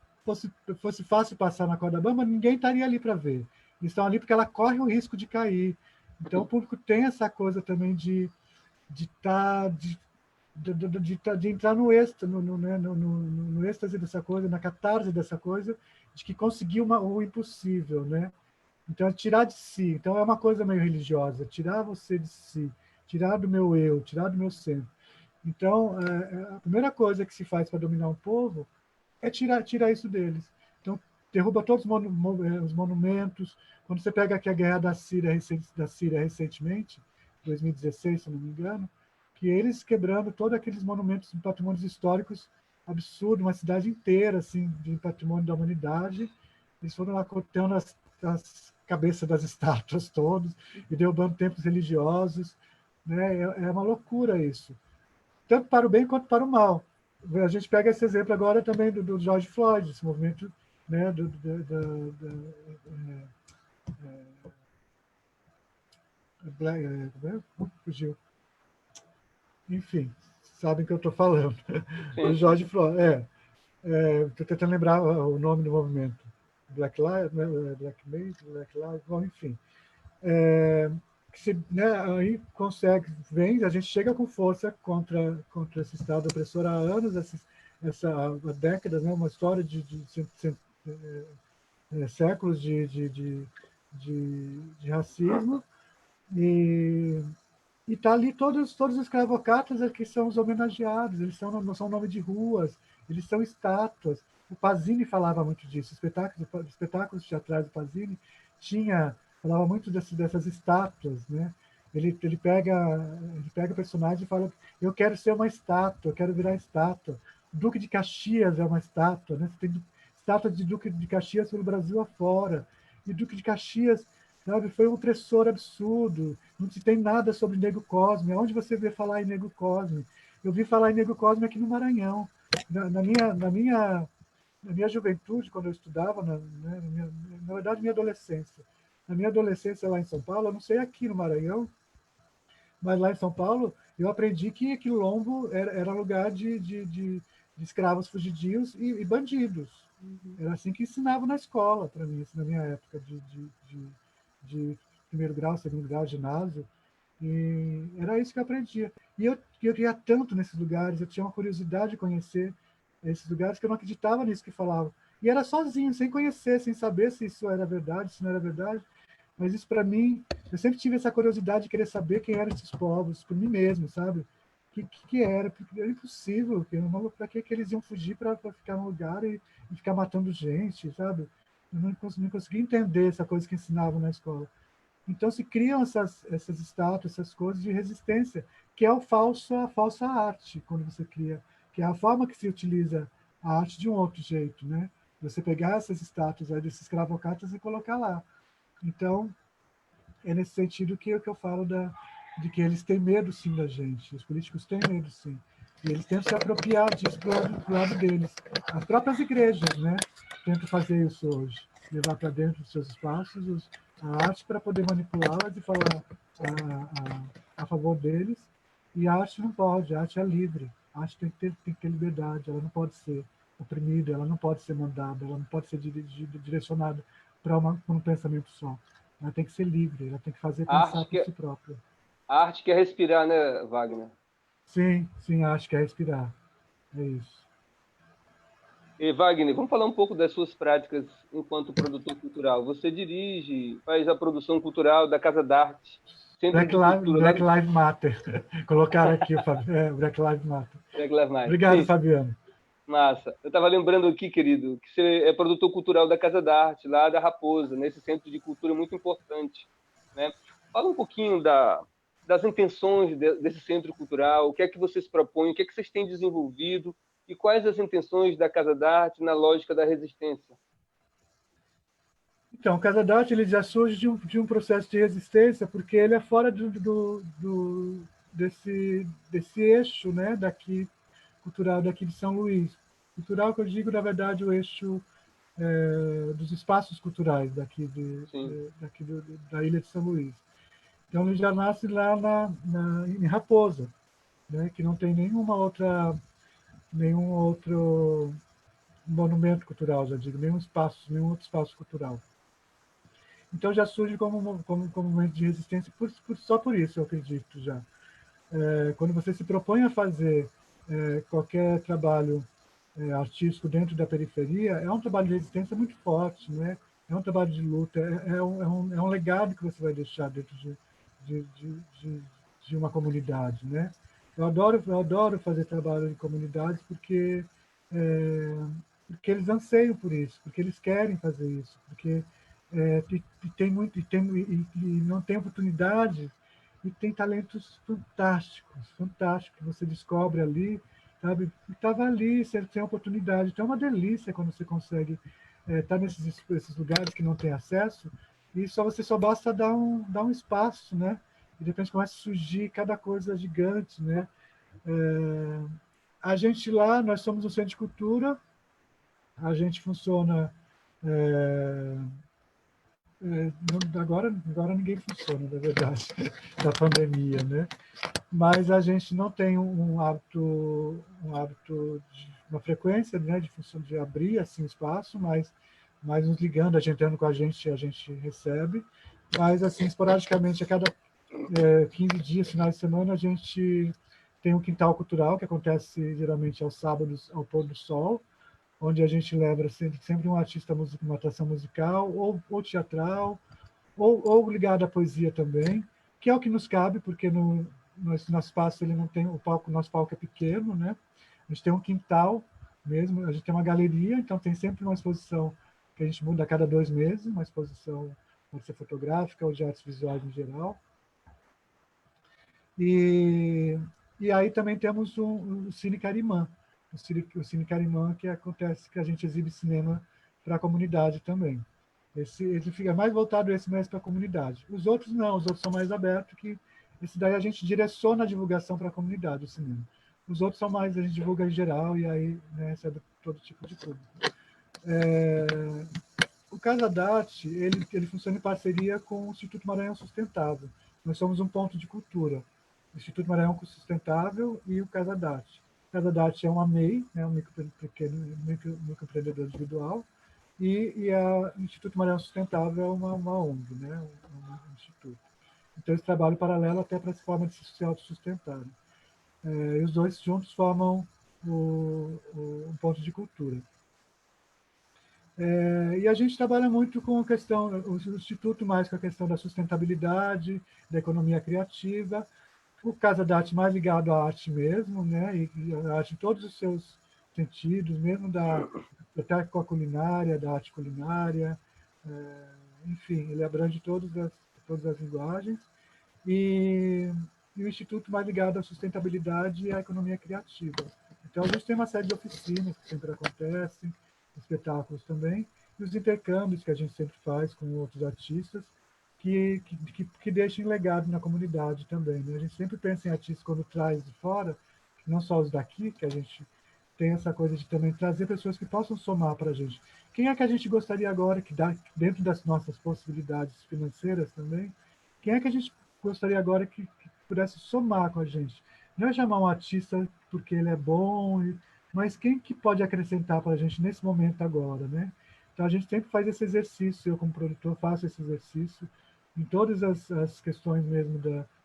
C: fácil passar na corda bamba, ninguém estaria ali para ver. Eles estão ali porque ela corre o risco de cair. Então o público tem essa coisa também de, tá, de entrar no êxtase, no êxtase dessa coisa, na catarse dessa coisa, de que conseguiu o impossível, né? Então, é tirar de si. Então, é uma coisa meio religiosa, tirar você de si, tirar do meu eu, tirar do meu centro. Então, a primeira coisa que se faz para dominar um povo é tirar isso deles. Então, derruba todos os monumentos. Quando você pega aqui a guerra da Síria recentemente, 2016, se não me engano, que eles quebrando todos aqueles monumentos, patrimônios históricos absurdo, uma cidade inteira assim de patrimônio da humanidade, eles foram lá cortando as cabeças das estátuas todos e derrubando templos religiosos, né? É uma loucura isso, tanto para o bem quanto para o mal. A gente pega esse exemplo agora também do George Floyd, esse movimento, né, Fugiu. Enfim, sabem o que eu estou falando.
A: Sim.
C: O Jorge Floyd, estou tentando lembrar o nome do movimento. Black Lives, Black Lives, bom, enfim. Que se, né, aí consegue, vem, a gente chega com força contra esse Estado opressor há anos, há décadas, né, uma história de séculos de racismo, e está ali todos os escravocratas que são os homenageados, eles não são nome de ruas, eles são estátuas. O Pazzini falava muito disso, espetáculos teatrais do Pazzini falava muito dessas estátuas, né? Ele pega o personagem e fala: eu quero ser uma estátua, eu quero virar estátua. O Duque de Caxias é uma estátua, né? Você tem estátua de Duque de Caxias pelo Brasil afora. E o Duque de Caxias, sabe, foi um opressor absurdo. Não se tem nada sobre Nego Cosme. Onde você vê falar em Nego Cosme? Eu vi falar em Nego Cosme aqui no Maranhão. Na minha juventude, quando eu estudava, na verdade, minha adolescência. Na minha adolescência lá em São Paulo, eu não sei aqui no Maranhão, mas lá em São Paulo, eu aprendi que Quilombo era lugar de escravos fugidios e bandidos. Era assim que ensinavam na escola, para mim, assim, na minha época de primeiro grau, segundo grau, ginásio. E era isso que eu aprendia. E eu ia tanto nesses lugares, eu tinha uma curiosidade de conhecer esses lugares que eu não acreditava nisso que falavam. E era sozinho, sem conhecer, sem saber se isso era verdade, se não era verdade. Mas isso, para mim, eu sempre tive essa curiosidade de querer saber quem eram esses povos, por mim mesmo, sabe? Que era? Porque era impossível. Para que eles iam fugir para ficar num lugar e ficar matando gente, sabe? Eu não conseguia entender essa coisa que ensinavam na escola. Então se criam essas estátuas, essas coisas de resistência, que é a falsa arte, quando você cria, que é a forma que se utiliza a arte de um outro jeito, né? Você pegar essas estátuas aí desses escravocratas e colocar lá. Então, é nesse sentido que eu falo de que eles têm medo, sim, da gente. Os políticos têm medo, sim. E eles tentam se apropriar disso para o lado deles. As próprias igrejas, né, tentam fazer isso hoje. Levar para dentro dos seus espaços a arte para poder manipulá-las e falar a favor deles. E a arte não pode, a arte é livre. A arte tem que ter liberdade, ela não pode ser oprimida, ela não pode ser mandada, ela não pode ser direcionada para um pensamento só. Ela tem que ser livre, ela tem que fazer
A: A
C: pensar
A: arte
C: por
A: que,
C: si própria.
A: a arte quer respirar, né, Wagner?
C: Sim, sim, acho que é respirar. É isso.
A: E, Wagner, vamos falar um pouco das suas práticas enquanto produtor cultural. Você dirige, faz a produção cultural da Casa d'Arte, Centro de Cultura lá
C: Black
A: do
C: Lives Matter. Colocaram aqui o Black Lives Matter.
A: Black Lives Matter.
C: Obrigado,
A: Sim,
C: Fabiano.
A: massa. Eu estava lembrando aqui, querido, que você é produtor cultural da Casa d'Arte, lá da Raposa, nesse centro de cultura muito importante, né? Fala um pouquinho das intenções desse centro cultural, o que é que vocês propõem, o que é que vocês têm desenvolvido e quais as intenções da Casa d'Arte na lógica da resistência.
C: Então, o Casa d'Arte ele já surge de um processo de resistência, porque ele é fora desse eixo, né, daqui, cultural daqui de São Luís. Cultural que eu digo, na verdade, o eixo dos espaços culturais
A: Sim.
C: da ilha de São Luís. Então, ele já nasce lá em Raposa, né, que não tem nenhum outro monumento cultural, já digo, nenhum outro espaço cultural. Então já surge como momento de resistência só por isso, eu acredito já. Quando você se propõe a fazer qualquer trabalho artístico dentro da periferia, é um trabalho de resistência muito forte, né? É um trabalho de luta, é um legado que você vai deixar dentro de, de, de, de uma comunidade, né? Eu adoro fazer trabalho em comunidades porque eles anseiam por isso, porque eles querem fazer isso, porque tem muito e não tem oportunidade e tem talentos fantásticos, fantásticos que você descobre ali, sabe? E estava ali, você tem oportunidade. Então é uma delícia quando você consegue estar esses lugares que não tem acesso e você só basta dar um espaço, né? E de repente começa a surgir cada coisa gigante, né? A gente lá, nós somos um centro de cultura, a gente funciona agora ninguém funciona, na verdade, da pandemia, né? Mas a gente não tem um hábito, uma frequência, né, de função de abrir assim o espaço, mas nos ligando, agendando com a gente recebe. Mas assim, esporadicamente, a cada 15 dias, finais de semana, a gente tem um quintal cultural que acontece geralmente aos sábados ao pôr do sol, onde a gente leva sempre um artista, uma atração musical ou teatral, ou ligado à poesia também, que é o que nos cabe, porque no nosso espaço ele não tem o palco, nosso palco é pequeno, né? A gente tem um quintal mesmo, a gente tem uma galeria, então tem sempre uma exposição que a gente muda a cada 2 meses, uma exposição pode ser fotográfica ou de artes visuais em geral. E aí também temos o Cine Carimã, o Cine Carimã, que acontece que a gente exibe cinema para a comunidade também. Ele fica mais voltado esse mês para a comunidade. Os outros não, os outros são mais abertos, que esse daí a gente direciona a divulgação para a comunidade, o cinema. Os outros são mais, a gente divulga em geral e aí, né, recebe todo tipo de público. O Casa d'Arte, ele funciona em parceria com o Instituto Maranhão Sustentável. Nós somos um ponto de cultura. O Instituto Maranhão Sustentável e o Casa d'Arte. O Casa d'Arte é uma MEI, né, um microempreendedor individual, e o Instituto Maranhão Sustentável é uma ONG, né, um instituto. Então, esse trabalho paralelo até para essa forma de se autossustentarem. E os dois juntos formam um ponto de cultura. E a gente trabalha muito com a questão, o Instituto mais com a questão da sustentabilidade, da economia criativa, o Casa d'Arte mais ligado à arte mesmo, né? E a arte em todos os seus sentidos, mesmo até com a culinária, da arte culinária, enfim, ele abrange todas as linguagens. E o Instituto mais ligado à sustentabilidade e à economia criativa. Então, a gente tem uma série de oficinas que sempre acontecem, espetáculos também, e os intercâmbios que a gente sempre faz com outros artistas, que deixem legado na comunidade também. Né? A gente sempre pensa em artistas quando traz de fora, não só os daqui, que a gente tem essa coisa de também trazer pessoas que possam somar para a gente. Quem é que a gente gostaria agora, que dentro das nossas possibilidades financeiras também, quem é que a gente gostaria agora que pudesse somar com a gente? Não é chamar um artista porque ele é bom, mas quem que pode acrescentar para a gente nesse momento agora, né? Então, a gente sempre faz esse exercício, eu como produtor faço esse exercício, em todas as questões mesmo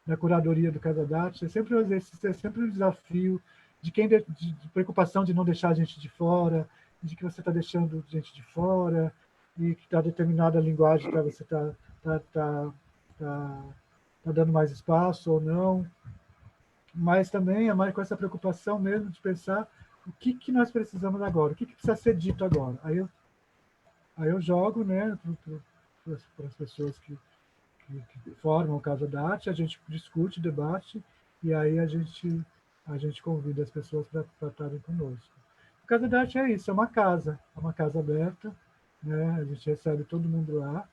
C: da curadoria do Casa d'Arte, é sempre um exercício, é sempre um desafio de preocupação de não deixar a gente de fora, de que você está deixando gente de fora, e que está determinada linguagem para você tá dando mais espaço ou não, mas também é mais com essa preocupação mesmo de pensar o que nós precisamos agora, o que precisa ser dito agora. Aí eu jogo, né, para as pessoas que formam o Casa d'Arte, a gente discute, debate, e aí a gente convida as pessoas para estarem conosco. O Casa d'Arte é isso, é uma casa aberta, né, a gente recebe todo mundo lá,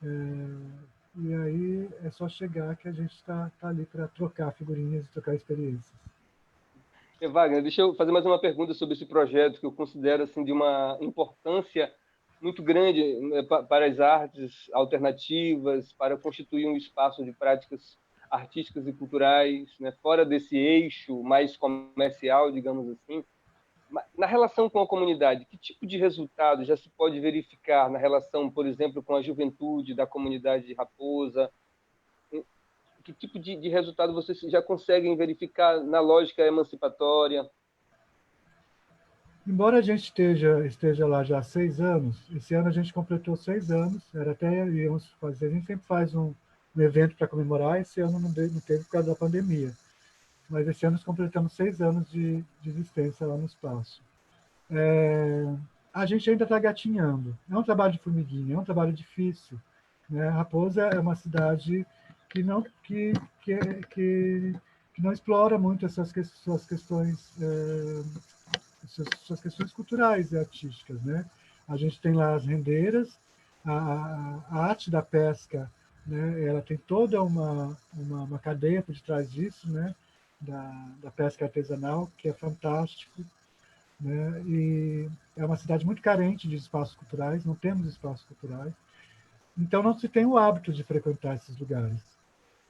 C: e aí é só chegar que a gente está ali para trocar figurinhas e trocar experiências.
A: Wagner, deixa eu fazer mais uma pergunta sobre esse projeto que eu considero assim de uma importância muito grande, né, para as artes alternativas, para constituir um espaço de práticas artísticas e culturais, né, fora desse eixo mais comercial, digamos assim. Na relação com a comunidade, que tipo de resultado já se pode verificar na relação, por exemplo, com a juventude da comunidade de Raposa? Que tipo de resultado vocês já conseguem verificar na lógica emancipatória?
C: Embora a gente esteja lá já há 6 anos, esse ano a gente completou 6 anos, era até íamos fazer, a gente sempre faz um evento para comemorar, esse ano não teve por causa da pandemia, mas esse ano nós completamos 6 anos de existência lá no espaço. A gente ainda está gatinhando, é um trabalho de formiguinha, é um trabalho difícil. Né? Raposa é uma cidade que não explora muito essas suas questões suas questões culturais e artísticas, né? A gente tem lá as rendeiras, a arte da pesca, né? Ela tem toda uma cadeia por detrás disso, né? Da pesca artesanal, que é fantástico, né? E é uma cidade muito carente de espaços culturais, não temos espaços culturais. então não se tem o hábito de frequentar esses lugares.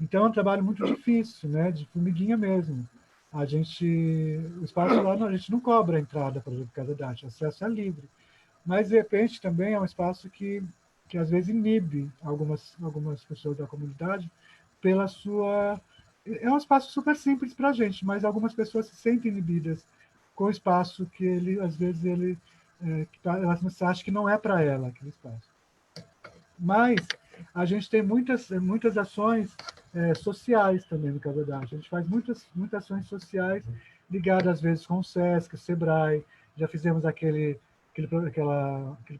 C: Então é um trabalho muito difícil, né, de formiguinha mesmo. O espaço lá, a gente não cobra a entrada, por exemplo, Casa da Arte, o acesso é livre. Mas, de repente, também é um espaço que às vezes inibe algumas pessoas da comunidade pela sua... É um espaço super simples para a gente, mas algumas pessoas se sentem inibidas com o espaço que ele, às vezes, elas acham que não é para ela aquele espaço. Mas a gente tem muitas ações sociais também no Casa da Arte. A gente faz muitas ações sociais ligadas, às vezes, com o SESC, o SEBRAE. Já fizemos aquele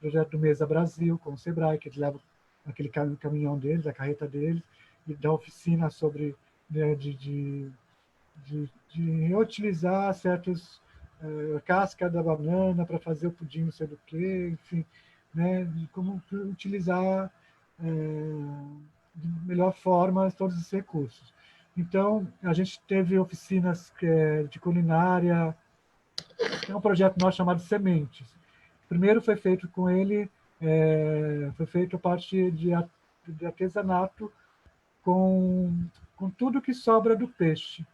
C: projeto do Mesa Brasil com o SEBRAE, que eles levam aquele caminhão deles, a carreta deles, e dá oficina sobre né, de reutilizar certas casca da banana para fazer o pudim não sei do que, enfim, né, de como utilizar de melhor forma todos esses recursos. Então, a gente teve oficinas de culinária, tem um projeto nosso chamado Sementes. Primeiro foi feito com ele, foi feito a partir de artesanato com tudo que sobra do peixe.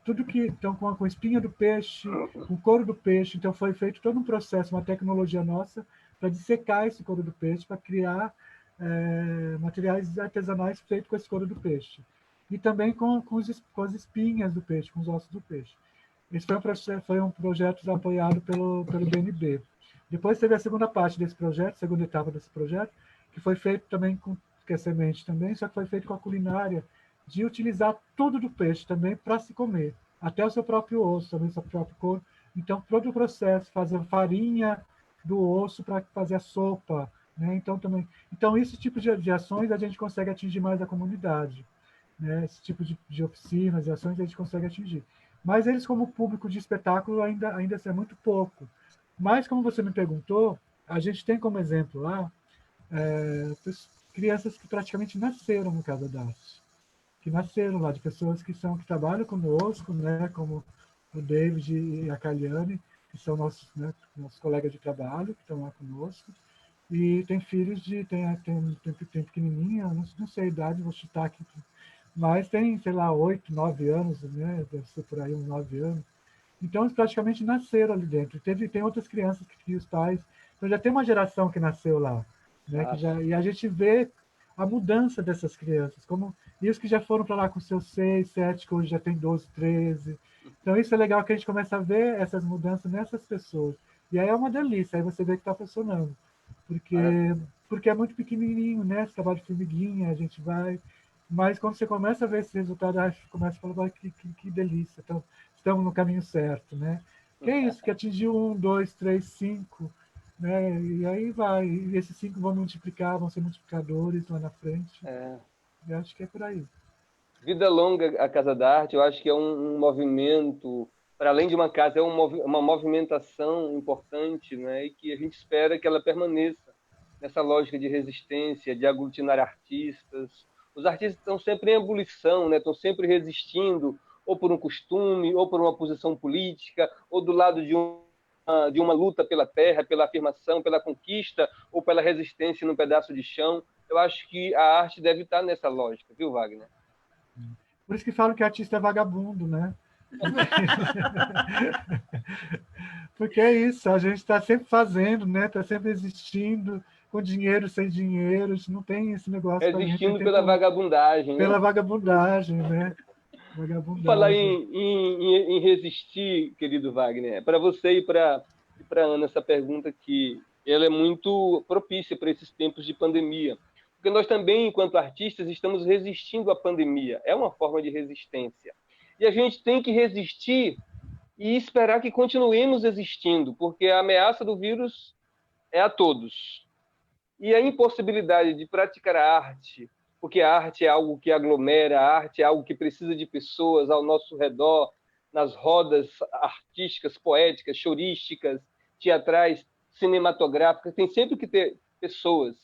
C: Tudo que, então, com a espinha do peixe, com o couro do peixe. Então, foi feito todo um processo, uma tecnologia nossa, para dissecar esse couro do peixe, para criar materiais artesanais feitos com esse couro do peixe. E também com as espinhas do peixe, com os ossos do peixe. Esse foi um projeto apoiado pelo BNB. Depois teve a segunda parte desse projeto, a segunda etapa desse projeto, que foi feito também que é semente também, só que foi feito com a culinária, de utilizar tudo do peixe também para se comer, até o seu próprio osso, também o seu próprio couro. Então, todo o processo, fazer farinha do osso para fazer a sopa, né? Então, esse tipo de ações a gente consegue atingir mais a comunidade, né? Esse tipo de oficinas e ações a gente consegue atingir. Mas eles, como público de espetáculo, ainda é muito pouco. Mas, como você me perguntou, a gente tem como exemplo lá crianças que praticamente nasceram no Casa da Arte, que nasceram lá, de pessoas que trabalham conosco, né, como o David e a Kaliane, que são nossos colegas de trabalho, que estão lá conosco, e tem filhos tem pequenininha, não sei a idade, vou chutar aqui, mas tem, sei lá, 8, 9 anos, né, deve ser por aí uns 9 anos. Então, eles praticamente nasceram ali dentro. Tem outras crianças que os pais... Então, já tem uma geração que nasceu lá, né, e a gente vê a mudança dessas crianças, e os que já foram para lá com seus 6, 7, que hoje já tem 12, 13. Então, isso é legal que a gente começa a ver essas mudanças nessas pessoas. E aí é uma delícia, aí você vê que está funcionando. Porque é muito pequenininho, né? Esse trabalho de formiguinha, a gente vai... Mas quando você começa a ver esse resultado, a gente começa a falar que delícia, então, estamos no caminho certo, né? Que é isso, que atingiu 1, 2, 3, 5, né? E aí vai, e esses 5 vão ser multiplicadores lá na frente. Eu acho que é por aí.
A: Vida longa a Casa da Arte, eu acho que é um movimento, para além de uma casa, é uma movimentação importante, né? E que a gente espera que ela permaneça nessa lógica de resistência, de aglutinar artistas. Os artistas estão sempre em ebulição, né? Estão sempre resistindo, ou por um costume, ou por uma posição política, ou do lado de uma luta pela terra, pela afirmação, pela conquista, ou pela resistência num pedaço de chão. Eu acho que a arte deve estar nessa lógica, viu, Wagner?
C: Por isso que falam que artista é vagabundo, né? Porque é isso, a gente está sempre fazendo, né? Está sempre existindo, com dinheiro, sem dinheiro, a gente não tem esse negócio para
A: Resistindo pela vagabundagem, né?
C: Pela vagabundagem, né?
A: Vagabundagem. Falar em resistir, querido Wagner, para você e para Ana essa pergunta que ela é muito propícia para esses tempos de pandemia. Porque nós também, enquanto artistas, estamos resistindo à pandemia. É uma forma de resistência. E a gente tem que resistir e esperar que continuemos existindo, porque a ameaça do vírus é a todos. E a impossibilidade de praticar a arte, porque a arte é algo que aglomera, a arte é algo que precisa de pessoas ao nosso redor, nas rodas artísticas, poéticas, chorísticas, teatrais, cinematográficas, tem sempre que ter pessoas.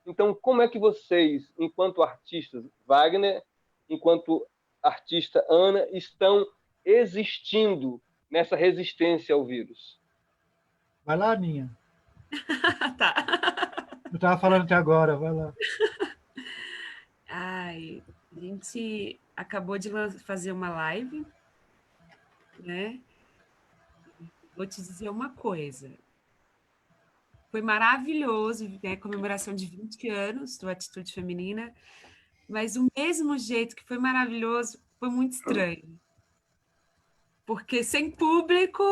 A: Então, como é que vocês, enquanto artistas, Wagner, enquanto artista Ana, estão existindo nessa resistência ao vírus?
C: Vai lá, Aninha.
B: Tá.
C: Eu estava falando até agora, vai lá.
B: Ai, a gente acabou de fazer uma live, né? Vou te dizer uma coisa. Foi maravilhoso, né? Comemoração de 20 anos do Atitude Feminina, mas do mesmo jeito que foi maravilhoso, foi muito estranho. Porque sem público,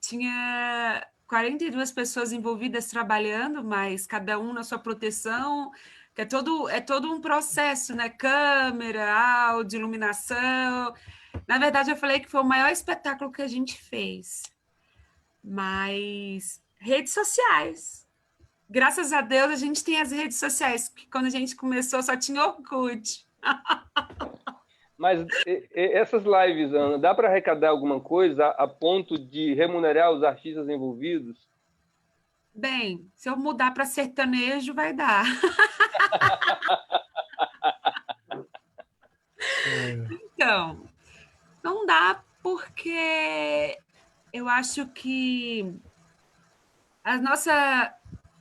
B: tinha 42 pessoas envolvidas trabalhando, mas cada um na sua proteção, que é todo um processo, né? Câmera, áudio, iluminação. Na verdade, eu falei que foi o maior espetáculo que a gente fez. Mas redes sociais. Graças a Deus a gente tem as redes sociais, que quando a gente começou só tinha Orkut.
A: Mas essas lives, Ana, dá para arrecadar alguma coisa a ponto de remunerar os artistas envolvidos?
B: Bem, se eu mudar para sertanejo, vai dar. Então, não dá porque eu acho que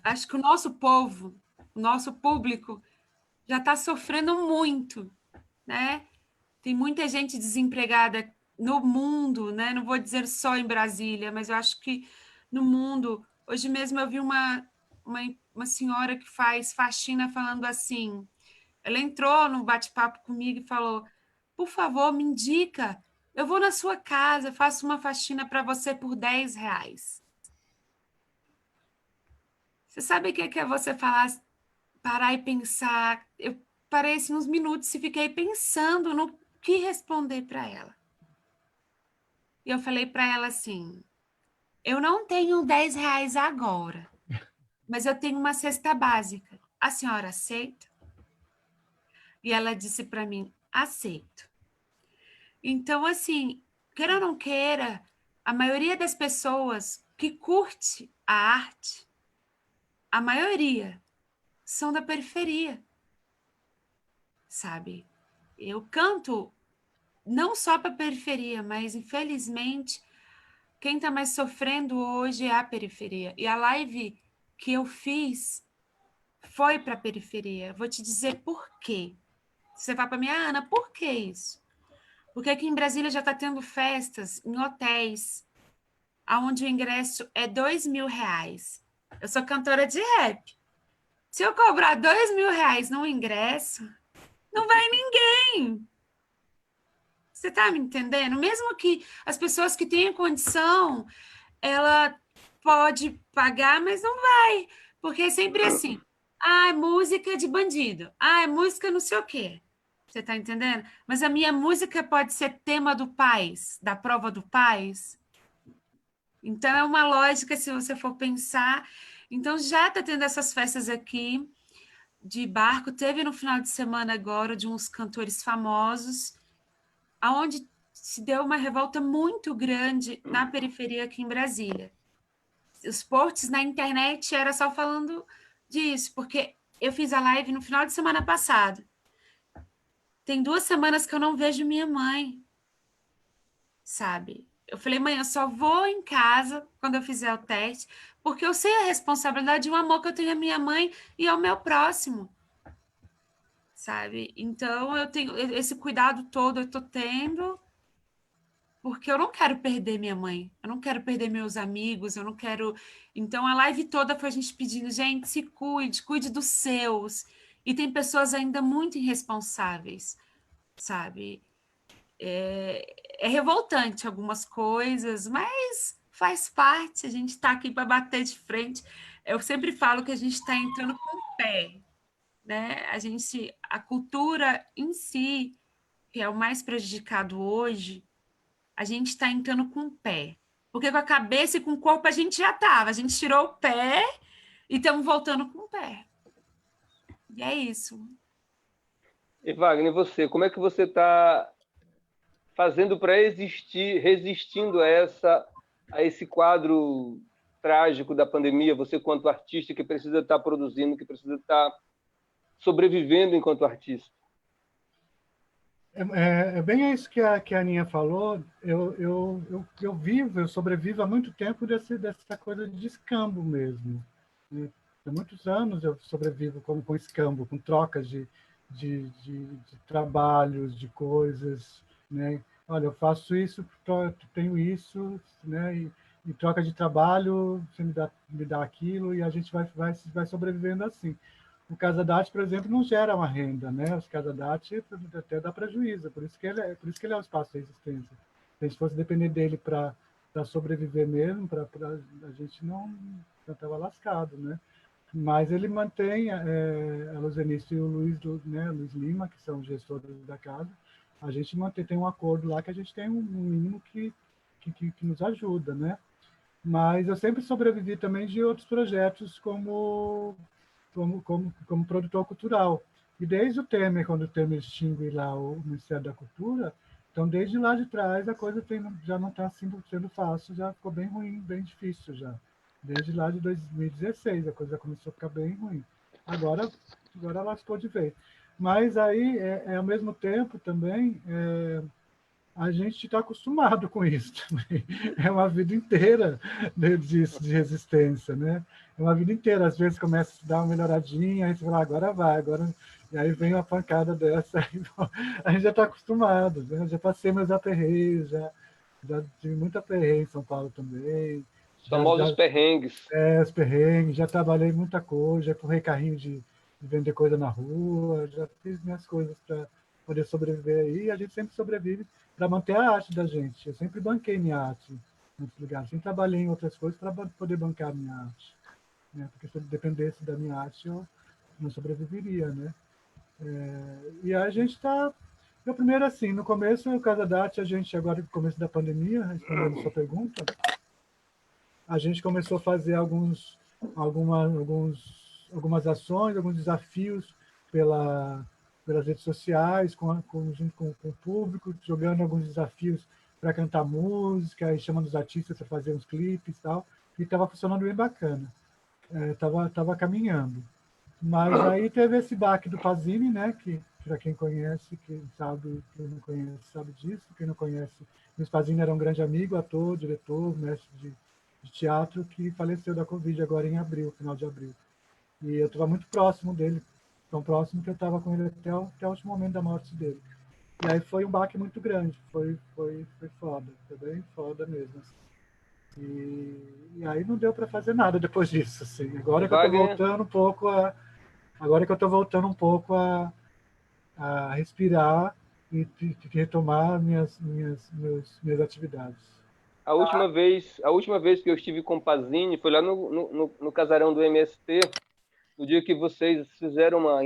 B: acho que o nosso povo, o nosso público já está sofrendo muito, né? Tem muita gente desempregada no mundo, né? Não vou dizer só em Brasília, mas eu acho que no mundo. Hoje mesmo eu vi uma senhora que faz faxina falando assim. Ela entrou no bate-papo comigo e falou: por favor, me indica. Eu vou na sua casa, faço uma faxina para você por R$ 10. Você sabe o que é você falar, parar e pensar? Eu parei assim, uns minutos e fiquei pensando no que responder para ela. E eu falei para ela assim: eu não tenho R$ 10 agora, mas eu tenho uma cesta básica. A senhora aceita? E ela disse para mim: aceito. Então, assim, queira ou não queira, a maioria das pessoas que curte a arte, a maioria são da periferia, sabe? Eu canto não só para a periferia, mas infelizmente quem está mais sofrendo hoje é a periferia. E a live que eu fiz foi para a periferia. Vou te dizer por quê. Você fala para mim, Ana, por que isso? Porque aqui em Brasília já está tendo festas em hotéis, onde o ingresso é R$ 2.000. Eu sou cantora de rap. Se eu cobrar R$ 2.000 no ingresso, não vai ninguém. Você está me entendendo? Mesmo que as pessoas que têm condição, ela pode pagar, mas não vai. Porque é sempre assim. Ah, é música de bandido. Ah, é música não sei o quê. Você está entendendo? Mas a minha música pode ser tema do PAS, da prova do PAS. Então, é uma lógica, se você for pensar. Então, já está tendo essas festas aqui de barco. Teve no final de semana agora de uns cantores famosos, aonde se deu uma revolta muito grande na periferia aqui em Brasília. Os posts na internet era só falando disso, porque eu fiz a live no final de semana passado. Tem 2 semanas que eu não vejo minha mãe, sabe? Eu falei, mãe, eu só vou em casa quando eu fizer o teste, porque eu sei a responsabilidade e o amor que eu tenho à minha mãe e ao meu próximo, sabe? Então, eu tenho esse cuidado todo, eu tô tendo, porque eu não quero perder minha mãe, eu não quero perder meus amigos, eu não quero. Então, a live toda foi a gente pedindo, gente, se cuide, cuide dos seus. E tem pessoas ainda muito irresponsáveis, sabe? É revoltante algumas coisas, mas faz parte, a gente está aqui para bater de frente. Eu sempre falo que a gente está entrando com o pé, né? A cultura em si, que é o mais prejudicado hoje, a gente está entrando com o pé. Porque com a cabeça e com o corpo a gente já estava. A gente tirou o pé e estamos voltando com o pé. E é isso.
A: E Wagner, você, como é que você está fazendo para existir, resistindo a esse quadro trágico da pandemia? Você, quanto artista, que precisa estar produzindo, que precisa estar sobrevivendo enquanto artista.
C: É bem isso que a Aninha falou. Eu sobrevivo há muito tempo dessa coisa de escambo mesmo, né? Há muitos anos eu sobrevivo com escambo, com trocas de trabalhos, de coisas, né? Olha, eu faço isso, tenho isso, né? E troca de trabalho, você me dá aquilo, e a gente vai sobrevivendo assim. O Casa d'Arte, por exemplo, não gera uma renda, né? Os Casa d'Arte até dá prejuízo, por isso que ele é um espaço de resistência. Se a gente fosse depender dele para sobreviver mesmo, a gente não estava lascado, né? Mas ele mantém a Luzenice e o Luiz, né, Luiz Lima, que são gestores da casa. A gente tem um acordo lá que a gente tem um mínimo que nos ajuda, né? Mas eu sempre sobrevivi também de outros projetos como produtor cultural. E desde o Temer, quando o Temer extingue lá o Ministério da Cultura, então desde lá de trás a coisa já não está sendo fácil, já ficou bem ruim, bem difícil já. Desde lá de 2016 a coisa começou a ficar bem ruim. Agora lascou de vez. Mas aí, ao mesmo tempo também, a gente está acostumado com isso também. É uma vida inteira de resistência, né? É uma vida inteira. Às vezes começa a dar uma melhoradinha, aí você fala, agora vai, agora... E aí vem uma pancada dessa, aí, a gente já está acostumado, né? Já passei meus aperreios, já tive muito aperreio em São Paulo também.
A: Os famosos perrengues.
C: Os perrengues, já trabalhei muita coisa, já empurrei carrinho de vender coisa na rua, já fiz minhas coisas para poder sobreviver aí, e a gente sempre sobrevive para manter a arte da gente. Eu sempre banquei minha arte nesse lugar, sempre trabalhei em outras coisas para poder bancar a minha arte, né? Porque se eu dependesse da minha arte, eu não sobreviveria, né? E a gente está... Eu primeiro assim, no começo, o Casa da Arte, a gente, agora no começo da pandemia, respondendo a sua pergunta, a gente começou a fazer algumas ações, alguns desafios pelas redes sociais, junto com o público, jogando alguns desafios para cantar música, e chamando os artistas para fazer uns clipes e tal, e estava funcionando bem bacana, estava caminhando. Mas aí teve esse baque do Pazini, né, que para quem conhece, quem não conhece sabe disso, quem não conhece, o Pazini era um grande amigo, ator, diretor, mestre de teatro, que faleceu da Covid agora em abril, final de abril. E eu estava muito próximo dele, tão próximo que eu estava com ele até o último momento da morte dele. E aí foi um baque muito grande, foi foda, foi bem foda mesmo. Assim. E aí não deu para fazer nada depois disso. Assim. Agora que eu estou voltando a respirar e retomar minhas atividades.
A: A última vez que eu estive com o Pazini foi lá no casarão do MST, no dia que vocês fizeram uma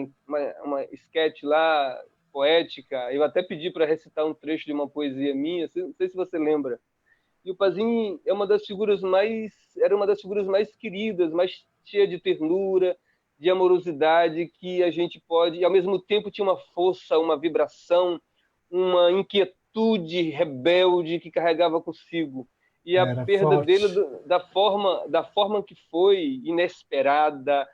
A: sketch lá, poética. Eu até pedi para recitar um trecho de uma poesia minha, não sei se você lembra. E o Pazini era uma das figuras mais queridas, mais cheia de ternura, de amorosidade, que a gente pode... E, ao mesmo tempo, tinha uma força, uma vibração, uma inquietude rebelde que carregava consigo. E a perda dele, da forma que foi, inesperada,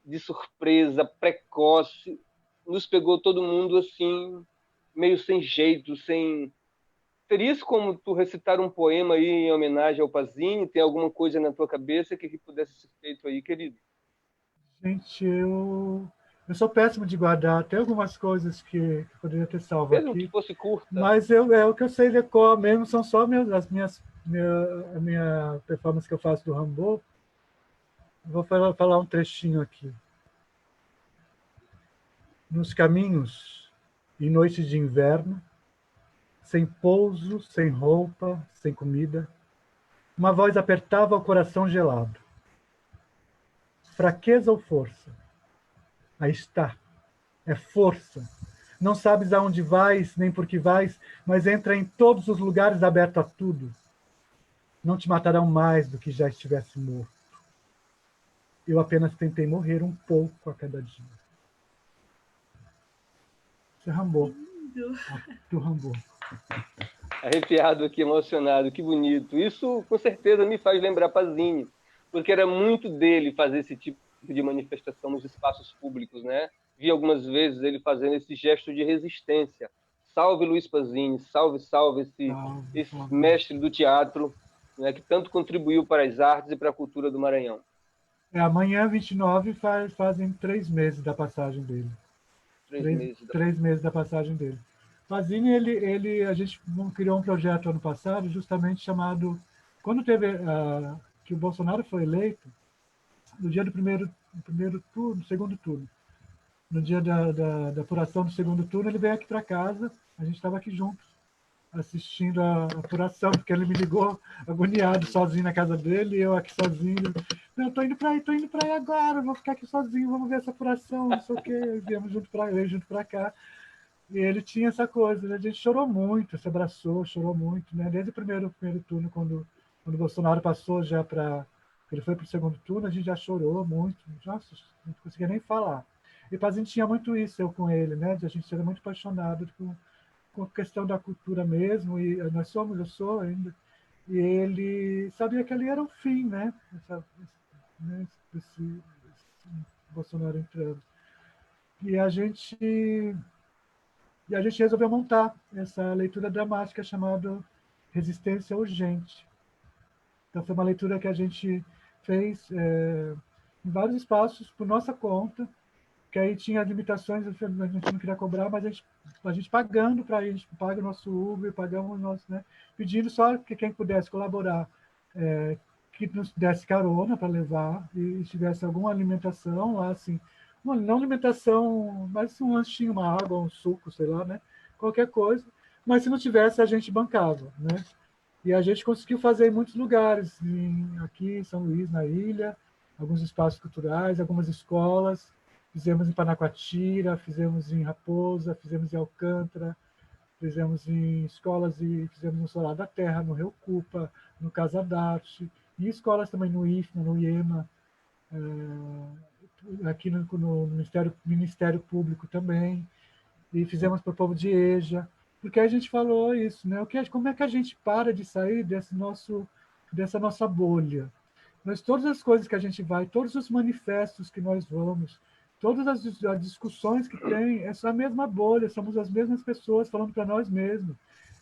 A: de surpresa, precoce, nos pegou todo mundo assim, meio sem jeito, sem... Terias como tu recitar um poema aí em homenagem ao Pazini? Tem alguma coisa na tua cabeça que pudesse ser feito aí, querido?
C: Gente, eu sou péssimo de guardar. Tem algumas coisas que poderia ter salvo
A: Mesmo
C: aqui.
A: que fosse curta.
C: Mas o que eu sei de cor mesmo são só a minha performance que eu faço do Rambo. Vou falar um trechinho aqui. Nos caminhos e noites de inverno, sem pouso, sem roupa, sem comida, uma voz apertava o coração gelado. Fraqueza ou força? Aí está. É força. Não sabes aonde vais, nem por que vais, mas entra em todos os lugares aberto a tudo. Não te matarão mais do que já estivesse morto. Eu apenas tentei morrer um pouco a cada dia. Isso é Rambo. Do Rambo.
A: Arrepiado aqui, emocionado, que bonito. Isso, com certeza, me faz lembrar Pazini, porque era muito dele fazer esse tipo de manifestação nos espaços públicos, né? Vi algumas vezes ele fazendo esse gesto de resistência. Salve Luiz Pazini, salve esse mestre do teatro, né, que tanto contribuiu para as artes e para a cultura do Maranhão.
C: Amanhã, 29, fazem 3 meses da passagem dele.
A: 3 meses.
C: 3 meses da passagem dele. Pazini, a gente criou um projeto ano passado, justamente chamado... Quando teve que o Bolsonaro foi eleito, no dia do primeiro turno, segundo turno, no dia da apuração do segundo turno, ele veio aqui para casa, a gente estava aqui juntos, assistindo a apuração, porque ele me ligou agoniado, sozinho na casa dele, e eu aqui sozinho. Não, tô indo para aí agora, vou ficar aqui sozinho, vamos ver essa apuração, não sei o quê. Viemos junto para cá. E ele tinha essa coisa, né? A gente chorou muito, se abraçou, chorou muito, né? Desde o primeiro turno, quando o Bolsonaro passou já para... Ele foi para o segundo turno, a gente já chorou muito. Nossa, não conseguia nem falar. E a gente tinha muito isso, eu com ele, né? A gente era muito apaixonado com a questão da cultura mesmo, e eu sou ainda. E ele sabia que ali era o fim, né? Esse Bolsonaro entrando. E a gente resolveu montar essa leitura dramática chamada Resistência Urgente. Então, foi uma leitura que a gente fez em vários espaços, por nossa conta, que aí tinha limitações, a gente não queria cobrar, mas a gente pagando para ir, a gente paga o nosso Uber, pagamos o nosso, né? Pedindo só que quem pudesse colaborar, que nos desse carona para levar e tivesse alguma alimentação lá, assim, não alimentação, mas um lanchinho, uma água, um suco, sei lá, né? Qualquer coisa. Mas se não tivesse, a gente bancava, né? E a gente conseguiu fazer em muitos lugares, aqui em São Luís, na ilha, alguns espaços culturais, algumas escolas. Fizemos em Panacoatira, fizemos em Raposa, fizemos em Alcântara, fizemos em escolas e fizemos no Solar da Terra, no Rio Cupa, no Casa d'Arte, e escolas também no IFMA, no IEMA, aqui no Ministério Público também, e fizemos para o povo de EJA, porque a gente falou isso, né? Como é que a gente para de sair dessa nossa bolha? Todas as coisas que a gente vai, todos os manifestos que nós vamos, todas as discussões que tem, é só a mesma bolha, somos as mesmas pessoas falando para nós mesmos.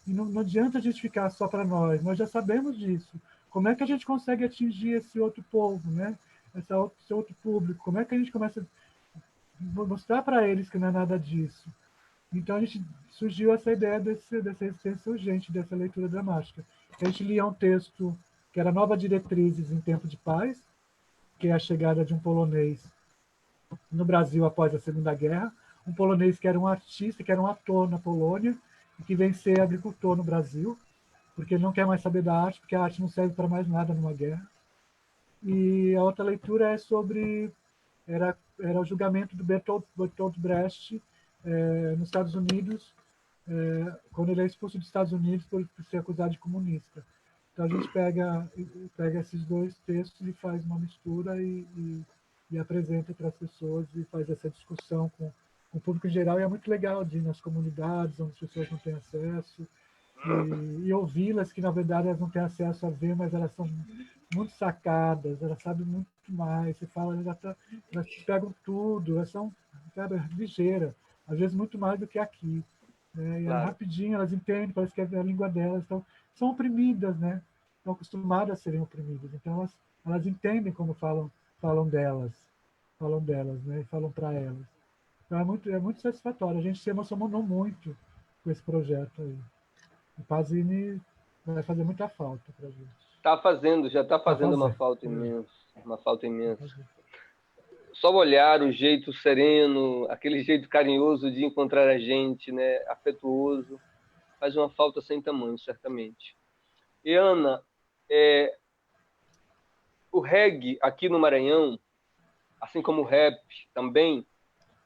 C: E não adianta a gente ficar só para nós já sabemos disso. Como é que a gente consegue atingir esse outro povo, né? Esse outro público? Como é que a gente começa a mostrar para eles que não é nada disso? Então, surgiu essa ideia dessa existência urgente, dessa leitura dramática. A gente lia um texto que era Nova Diretrizes em Tempo de Paz, que é a chegada de um polonês no Brasil após a Segunda Guerra, um polonês que era um artista, que era um ator na Polônia, e que vem ser agricultor no Brasil, porque ele não quer mais saber da arte, porque a arte não serve para mais nada numa guerra. E a outra leitura é sobre... Era o julgamento do Bertolt Brecht nos Estados Unidos, quando ele é expulso dos Estados Unidos por ser acusado de comunista. Então a gente pega esses dois textos e faz uma mistura e apresenta para as pessoas e faz essa discussão com o público em geral. E é muito legal de ir nas comunidades onde as pessoas não têm acesso e ouvi-las, que na verdade elas não têm acesso a ver, mas elas são muito sacadas, elas sabem muito mais. Você fala, elas pegam tudo, elas são, sabe, ligeiras, às vezes muito mais do que aqui. Né? E
A: Claro.
C: rapidinho elas entendem, parece que é a língua delas. Então, são oprimidas, né? Estão acostumadas a serem oprimidas. Então, elas entendem quando falam delas, né? E falam para elas. Então, é muito satisfatório. A gente se emocionou muito com esse projeto aí. O Pazini vai fazer muita falta para a gente.
A: Está fazendo, já está fazendo uma falta imensa. Uma falta imensa. Só o olhar, o jeito sereno, aquele jeito carinhoso de encontrar a gente, né, afetuoso, faz uma falta sem tamanho, certamente. E, Ana, o reggae aqui no Maranhão, assim como o rap também,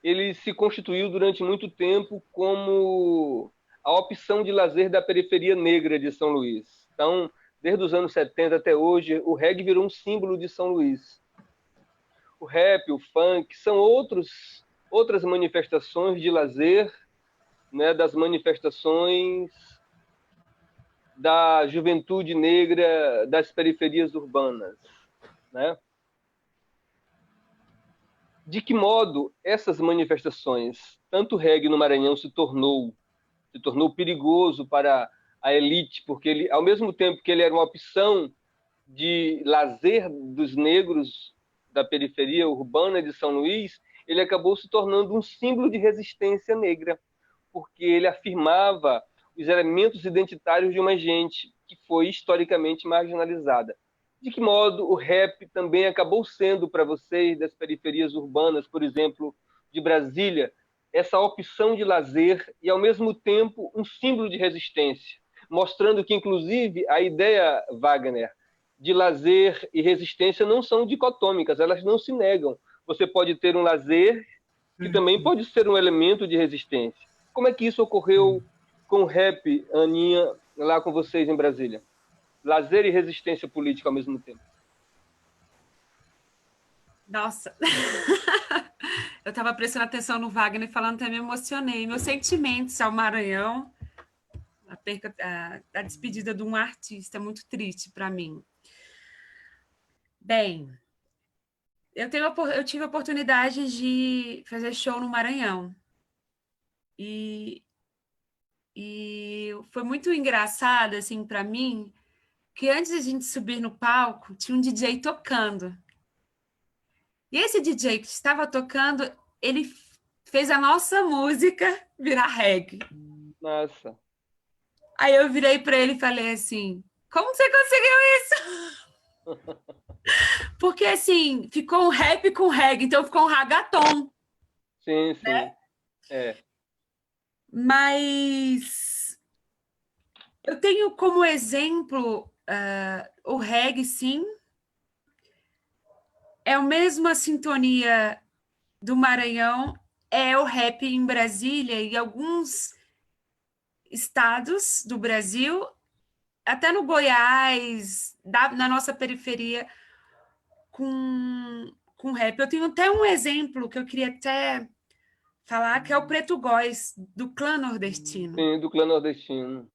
A: ele se constituiu durante muito tempo como a opção de lazer da periferia negra de São Luís. Então, desde os anos 70 até hoje, o reggae virou um símbolo de São Luís. O rap, o funk, são outras manifestações de lazer, né, das manifestações da juventude negra das periferias urbanas, né? De que modo essas manifestações, tanto o reggae no Maranhão se tornou perigoso para a elite, porque ele, ao mesmo tempo que ele era uma opção de lazer dos negros, da periferia urbana de São Luís, ele acabou se tornando um símbolo de resistência negra, porque ele afirmava os elementos identitários de uma gente que foi historicamente marginalizada. De que modo o rap também acabou sendo para vocês das periferias urbanas, por exemplo, de Brasília, essa opção de lazer e, ao mesmo tempo, um símbolo de resistência, mostrando que, inclusive, a ideia, Wagner, de lazer e resistência não são dicotômicas, elas não se negam. Você pode ter um lazer que também pode ser um elemento de resistência. Como é que isso ocorreu com o rap, Aninha, lá com vocês em Brasília? Lazer e resistência política ao mesmo tempo.
B: Nossa, eu estava prestando atenção no Wagner falando, até me emocionei. Meus sentimentos ao Maranhão, a despedida de um artista, é muito triste para mim. Bem, eu tive a oportunidade de fazer show no Maranhão. E foi muito engraçado, assim, para mim, que antes de a gente subir no palco, tinha um DJ tocando. E esse DJ que estava tocando, ele fez a nossa música virar reggae.
A: Nossa.
B: Aí eu virei para ele e falei assim, como você conseguiu isso? Porque, assim, ficou um rap com reggae, então ficou um ragaton.
A: Sim, sim.
B: Né?
A: É.
B: Mas eu tenho como exemplo o reggae, sim. É a mesma sintonia do Maranhão, é o rap em Brasília e alguns estados do Brasil, até no Goiás, na nossa periferia, com rap. Eu tenho até um exemplo que eu queria até falar, que é o Preto Góes, do clã nordestino.
A: Sim, do clã nordestino.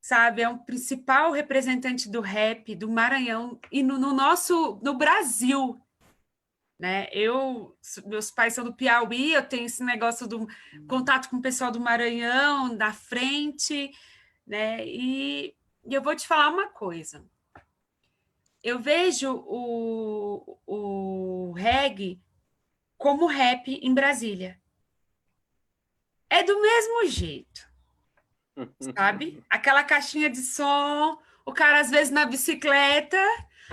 B: Sabe, é um principal representante do rap do Maranhão e no Brasil. Né? Meus pais são do Piauí, eu tenho esse negócio do contato com o pessoal do Maranhão, da frente, né? E eu vou te falar uma coisa. Eu vejo o reggae como rap em Brasília. É do mesmo jeito, sabe? Aquela caixinha de som, o cara às vezes na bicicleta,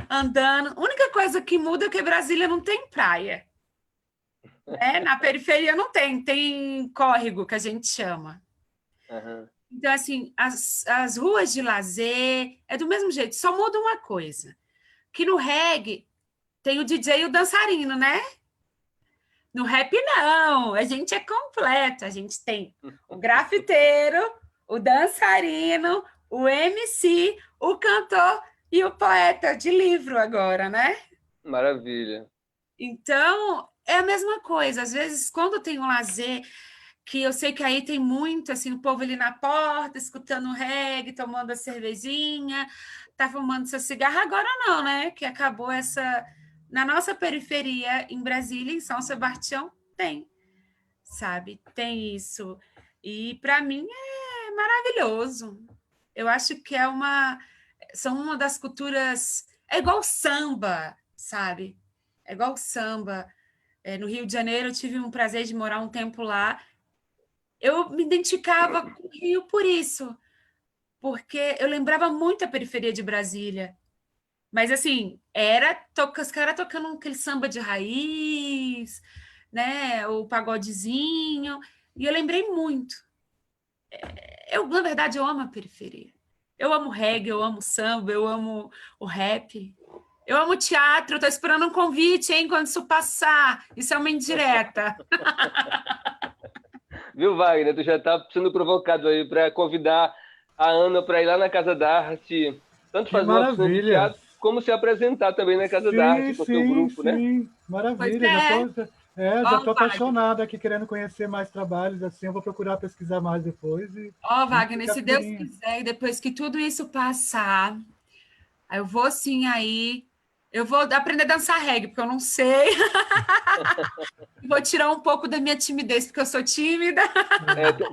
B: andando. A única coisa que muda é que Brasília não tem praia. Né? Na periferia não tem córrego, que a gente chama.
A: Uhum.
B: Então, assim, as ruas de lazer é do mesmo jeito, só muda uma coisa. Que no reggae tem o DJ e o dançarino, né? No rap, não. A gente é completo. A gente tem o grafiteiro, o dançarino, o MC, o cantor e o poeta de livro agora, né?
A: Maravilha.
B: Então, é a mesma coisa. Às vezes, quando tem um lazer, que eu sei que aí tem muito, assim, o povo ali na porta, escutando reggae, tomando a cervejinha, tá fumando seu cigarro. Agora não, né? Que acabou essa... Na nossa periferia, em Brasília, em São Sebastião, tem, sabe? Tem isso. E, para mim, é maravilhoso. Eu acho que são uma das culturas... É igual samba, sabe? É igual samba. No Rio de Janeiro, eu tive um prazer de morar um tempo lá. Eu me identificava com o Rio por isso, porque eu lembrava muito a periferia de Brasília. Mas, assim, os caras tocando aquele samba de raiz, né? O pagodezinho. E eu lembrei muito. Na verdade, eu amo a periferia. Eu amo reggae, eu amo samba, eu amo o rap. Eu amo teatro, estou esperando um convite, hein, quando isso passar. Isso é uma indireta.
A: Viu, Wagner? Tu já está sendo provocado aí para convidar a Ana para ir lá na Casa da Arte, tanto fazer uma oficina de teatro, como se apresentar também na Casa da Arte com o teu grupo, né?
C: Sim, maravilha. Já estou apaixonado aqui, querendo conhecer mais trabalhos, assim, eu vou procurar pesquisar mais depois.
B: Wagner, se Deus quiser, e depois que tudo isso passar, eu vou sim aí, eu vou aprender a dançar reggae, porque eu não sei. Vou tirar um pouco da minha timidez, porque eu sou tímida.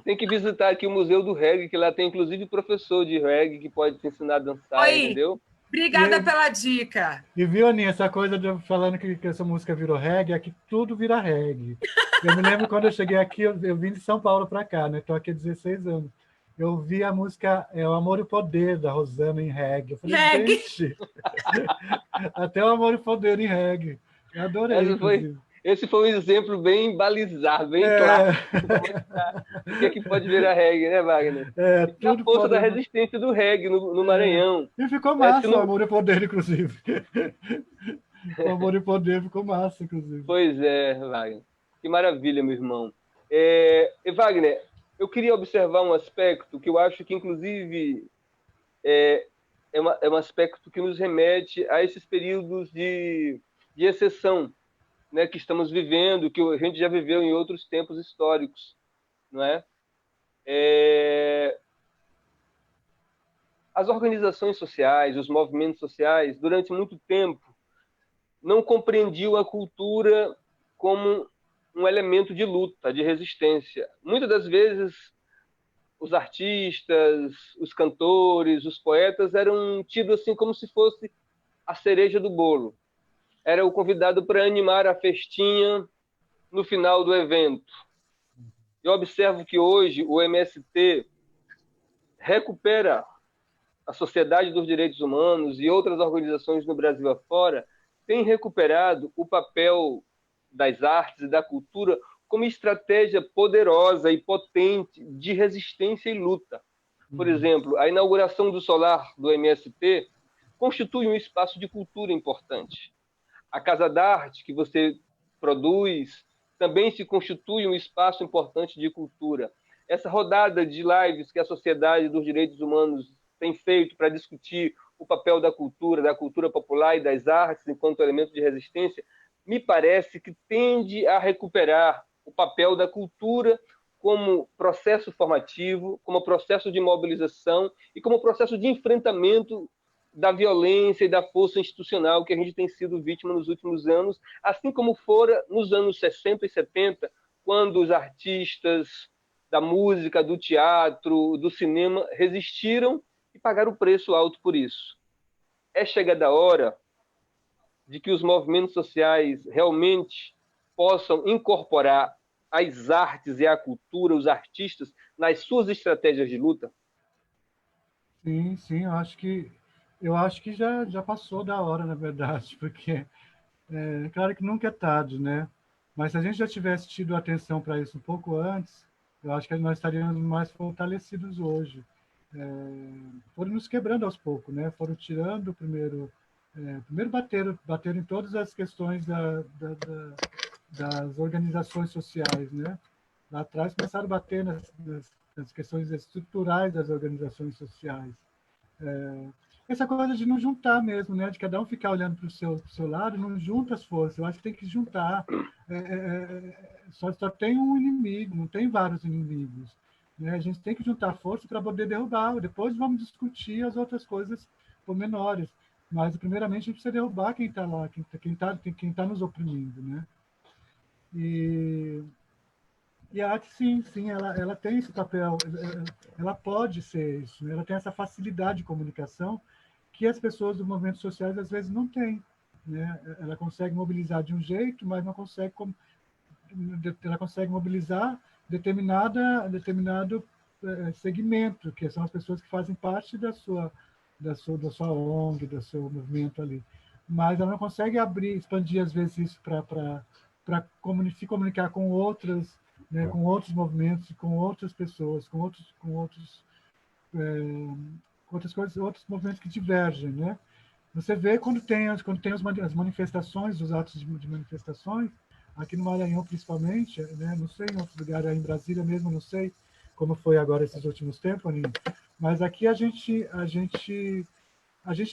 A: Tem que visitar aqui o Museu do Reggae, que lá tem inclusive professor de reggae que pode te ensinar a dançar, entendeu?
B: Obrigada pela dica.
C: E viu, Aninha, essa coisa de falando que essa música virou reggae, aqui tudo vira reggae. Eu me lembro quando eu cheguei aqui, eu vim de São Paulo para cá, né? Estou aqui há 16 anos. Eu vi a música O Amor e o Poder, da Rosana, em reggae. Eu falei,
B: Reggae.
C: gente, até o Amor e o Poder em reggae. Eu adorei, inclusive.
A: Esse foi um exemplo bem balizado, bem
C: É,
A: clássico para mostrar o que é que pode virar reggae, né, Wagner? E a
C: tudo
A: força
C: pode.
A: da resistência do reggae no Maranhão.
C: E ficou
A: Se
C: massa o
A: não...
C: Amor e o Poder, inclusive. O Amor e o Poder ficou massa, inclusive.
A: Pois é, Wagner. Que maravilha, meu irmão. E Wagner, eu queria observar um aspecto que eu acho que, inclusive, é um aspecto que nos remete a esses períodos de exceção, né, que estamos vivendo, que a gente já viveu em outros tempos históricos, não é? As organizações sociais, os movimentos sociais, durante muito tempo, não compreendiam a cultura como um elemento de luta, de resistência. Muitas das vezes, os artistas, os cantores, os poetas eram tidos assim como se fosse a cereja do bolo. Era o convidado para animar a festinha no final do evento. Eu observo que hoje o MST recupera a Sociedade dos Direitos Humanos e outras organizações no Brasil afora têm recuperado o papel das artes e da cultura como estratégia poderosa e potente de resistência e luta. Por exemplo, a inauguração do Solar do MST constitui um espaço de cultura importante. A Casa da Arte que você produz também se constitui um espaço importante de cultura. Essa rodada de lives que a Sociedade dos Direitos Humanos tem feito para discutir o papel da cultura popular e das artes enquanto elemento de resistência, me parece que tende a recuperar o papel da cultura como processo formativo, como processo de mobilização e como processo de enfrentamento da violência e da força institucional que a gente tem sido vítima nos últimos anos, assim como fora nos anos 60 e 70, quando os artistas da música, do teatro, do cinema resistiram e pagaram o preço alto por isso. É chegada a hora de que os movimentos sociais realmente possam incorporar as artes e a cultura, os artistas, nas suas estratégias de luta?
C: Sim, sim, eu acho que já passou da hora, na verdade, porque claro que nunca é tarde, né? Mas se a gente já tivesse tido atenção para isso um pouco antes, eu acho que nós estaríamos mais fortalecidos hoje. Foram nos quebrando aos poucos, né? Foram tirando primeiro bateram em todas as questões das organizações sociais, né? Lá atrás começaram a bater nas questões estruturais das organizações sociais. Essa coisa de não juntar mesmo, né? De cada um ficar olhando para o seu lado, não junta as forças. Eu acho que tem que juntar. Só tem um inimigo, não tem vários inimigos. Né? A gente tem que juntar força para poder derrubar. Depois vamos discutir as outras coisas pormenores. Mas, primeiramente, a gente precisa derrubar quem está lá, quem tá nos oprimindo, né? E a arte, sim, ela tem esse papel, ela pode ser isso, né? Ela tem essa facilidade de comunicação que as pessoas dos movimentos sociais às vezes não têm, né? Ela consegue mobilizar de um jeito, mas não consegue, ela consegue mobilizar determinado segmento, que são as pessoas que fazem parte da sua ONG, do seu movimento ali. Mas ela não consegue expandir às vezes isso para se comunicar com outras, né, com outros movimentos, com outras pessoas, com outras coisas, outros movimentos que divergem, né? Você vê quando tem as manifestações, os atos de manifestações, aqui no Maranhão principalmente, né? Não sei em outros lugares, aí em Brasília mesmo, não sei como foi agora esses últimos tempos, Aninha, mas aqui a gente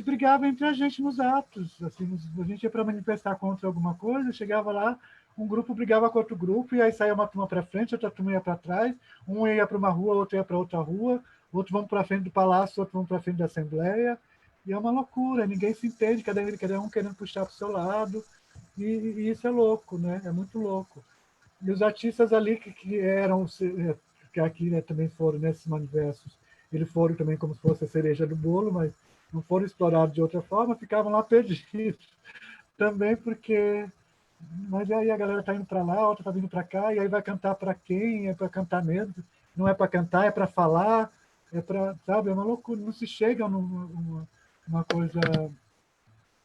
C: brigava entre a gente nos atos, assim, a gente ia para manifestar contra alguma coisa, chegava lá, um grupo brigava com outro grupo, e aí saía uma turma para frente, outra turma ia para trás, um ia para uma rua, outro ia para outra rua, outro vão para frente do palácio, outro vão para frente da Assembleia, e é uma loucura, ninguém se entende, cada um querendo puxar para o seu lado, e isso é louco, né? É muito louco. E os artistas ali que eram, que aqui, né, também foram nesses manifestos, eles foram também como se fosse a cereja do bolo, mas não foram explorados de outra forma, ficavam lá perdidos. Também porque... Mas aí a galera está indo para lá, a outra está vindo para cá, e aí vai cantar para quem? É para cantar mesmo? Não é para cantar, é para falar, é para, sabe, é uma loucura, não se chega numa coisa,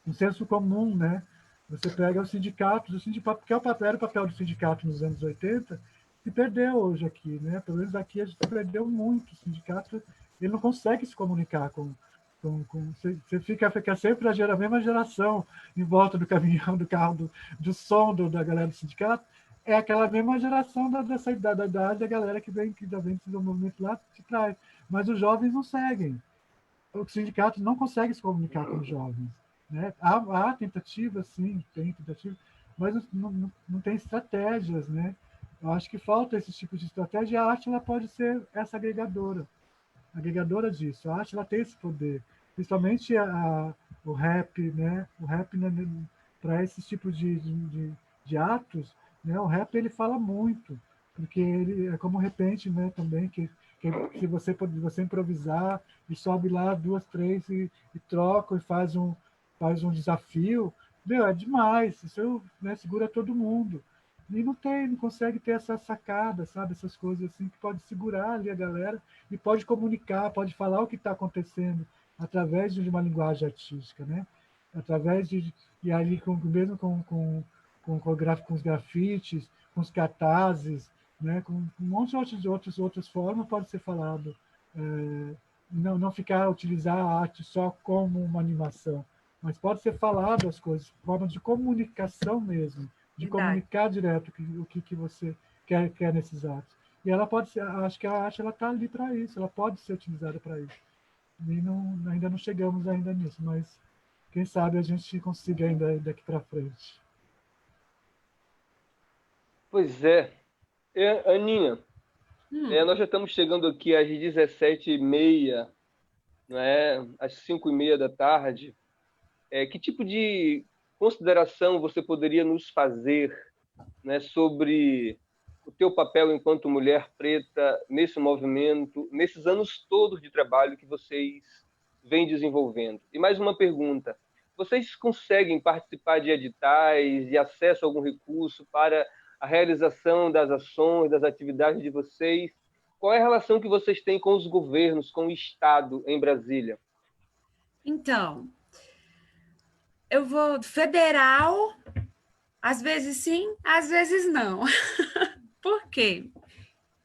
C: um senso comum, né? Você pega os sindicatos, que é era o papel do sindicato nos anos 80, se perdeu hoje aqui, né? Pelo menos aqui a gente perdeu muito. O sindicato, ele não consegue se comunicar você fica sempre a mesma geração em volta do caminhão, do carro, do som da galera do sindicato, é aquela mesma geração dessa idade da galera que já vem desse movimento lá de trás. Mas os jovens não seguem. O sindicato não consegue se comunicar com os jovens. Né? Há tentativas, sim, tem tentativas, mas não tem estratégias. Né? Eu acho que falta esse tipo de estratégia, e a arte ela pode ser essa agregadora disso. A arte ela tem esse poder, principalmente o rap, né? O rap, né, para esses tipos de atos, né? O rap ele fala muito, porque ele é como repente, né? Também que se você improvisar e sobe lá duas, três e troca e faz um desafio, meu, é demais. Isso, né, segura todo mundo. E não consegue ter essa sacada, sabe? Essas coisas assim que pode segurar ali a galera e pode comunicar, pode falar o que está acontecendo através de uma linguagem artística, né? Através e ali mesmo com os grafites, com os cartazes, né? Com um monte de outras formas pode ser falado. Não ficar utilizar a arte só como uma animação, mas pode ser falado as coisas, forma de comunicação mesmo, de
B: Verdade.
C: comunicar direto o que você quer nesses atos. E ela pode ser, acho que a arte ela está ali para isso, ela pode ser utilizada para isso. E ainda não chegamos ainda nisso, mas quem sabe a gente consiga ainda daqui para frente.
A: Pois é. Aninha, nós já estamos chegando aqui às 17h30, não é? Às 5h30 da tarde. Que tipo de consideração você poderia nos fazer, né, sobre o teu papel enquanto mulher preta nesse movimento, nesses anos todos de trabalho que vocês vêm desenvolvendo? E mais uma pergunta: vocês conseguem participar de editais e acesso a algum recurso para a realização das ações, das atividades de vocês? Qual é a relação que vocês têm com os governos, com o Estado em Brasília?
B: Então, eu vou federal, às vezes sim, às vezes não. Por quê?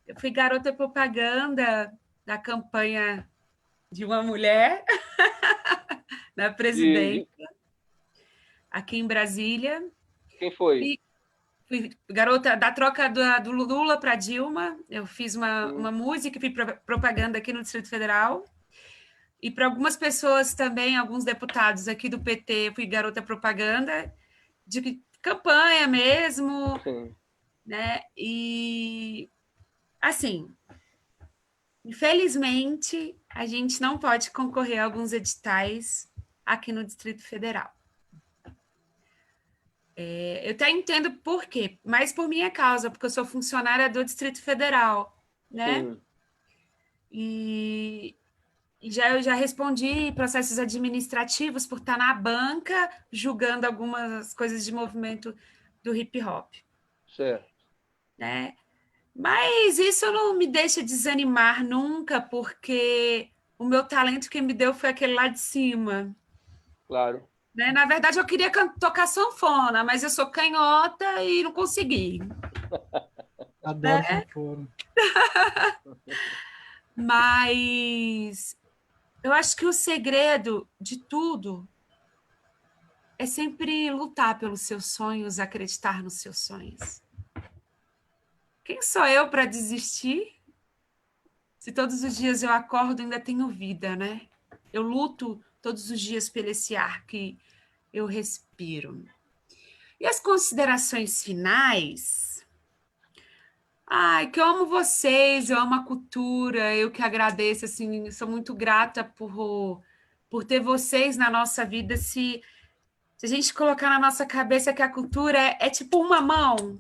B: Eu fui garota propaganda da campanha de uma mulher na presidência aqui em Brasília.
A: Quem foi?
B: E fui garota da troca do Lula para Dilma. Eu fiz uma música e fui propaganda aqui no Distrito Federal. E para algumas pessoas também, alguns deputados aqui do PT, eu fui garota propaganda de campanha mesmo,
A: Sim.
B: né? E assim, infelizmente, a gente não pode concorrer a alguns editais aqui no Distrito Federal. Eu até entendo por quê, mas por minha causa, porque eu sou funcionária do Distrito Federal, né?
A: Sim.
B: E eu já respondi processos administrativos por estar na banca julgando algumas coisas de movimento do hip hop,
A: Certo.
B: né? Mas isso não me deixa desanimar nunca, porque o meu talento que me deu foi aquele lá de cima.
A: Claro.
B: Né? Na verdade, eu queria tocar sanfona, mas eu sou canhota e não consegui.
C: Adoro sanfona.
B: Mas eu acho que o segredo de tudo é sempre lutar pelos seus sonhos, acreditar nos seus sonhos. Quem sou eu para desistir? Se todos os dias eu acordo e ainda tenho vida, né? Eu luto todos os dias pelo esse ar que eu respiro. E as considerações finais? Ai, que eu amo vocês, eu amo a cultura, eu que agradeço, assim, sou muito grata por ter vocês na nossa vida. Se a gente colocar na nossa cabeça que a cultura é tipo uma mão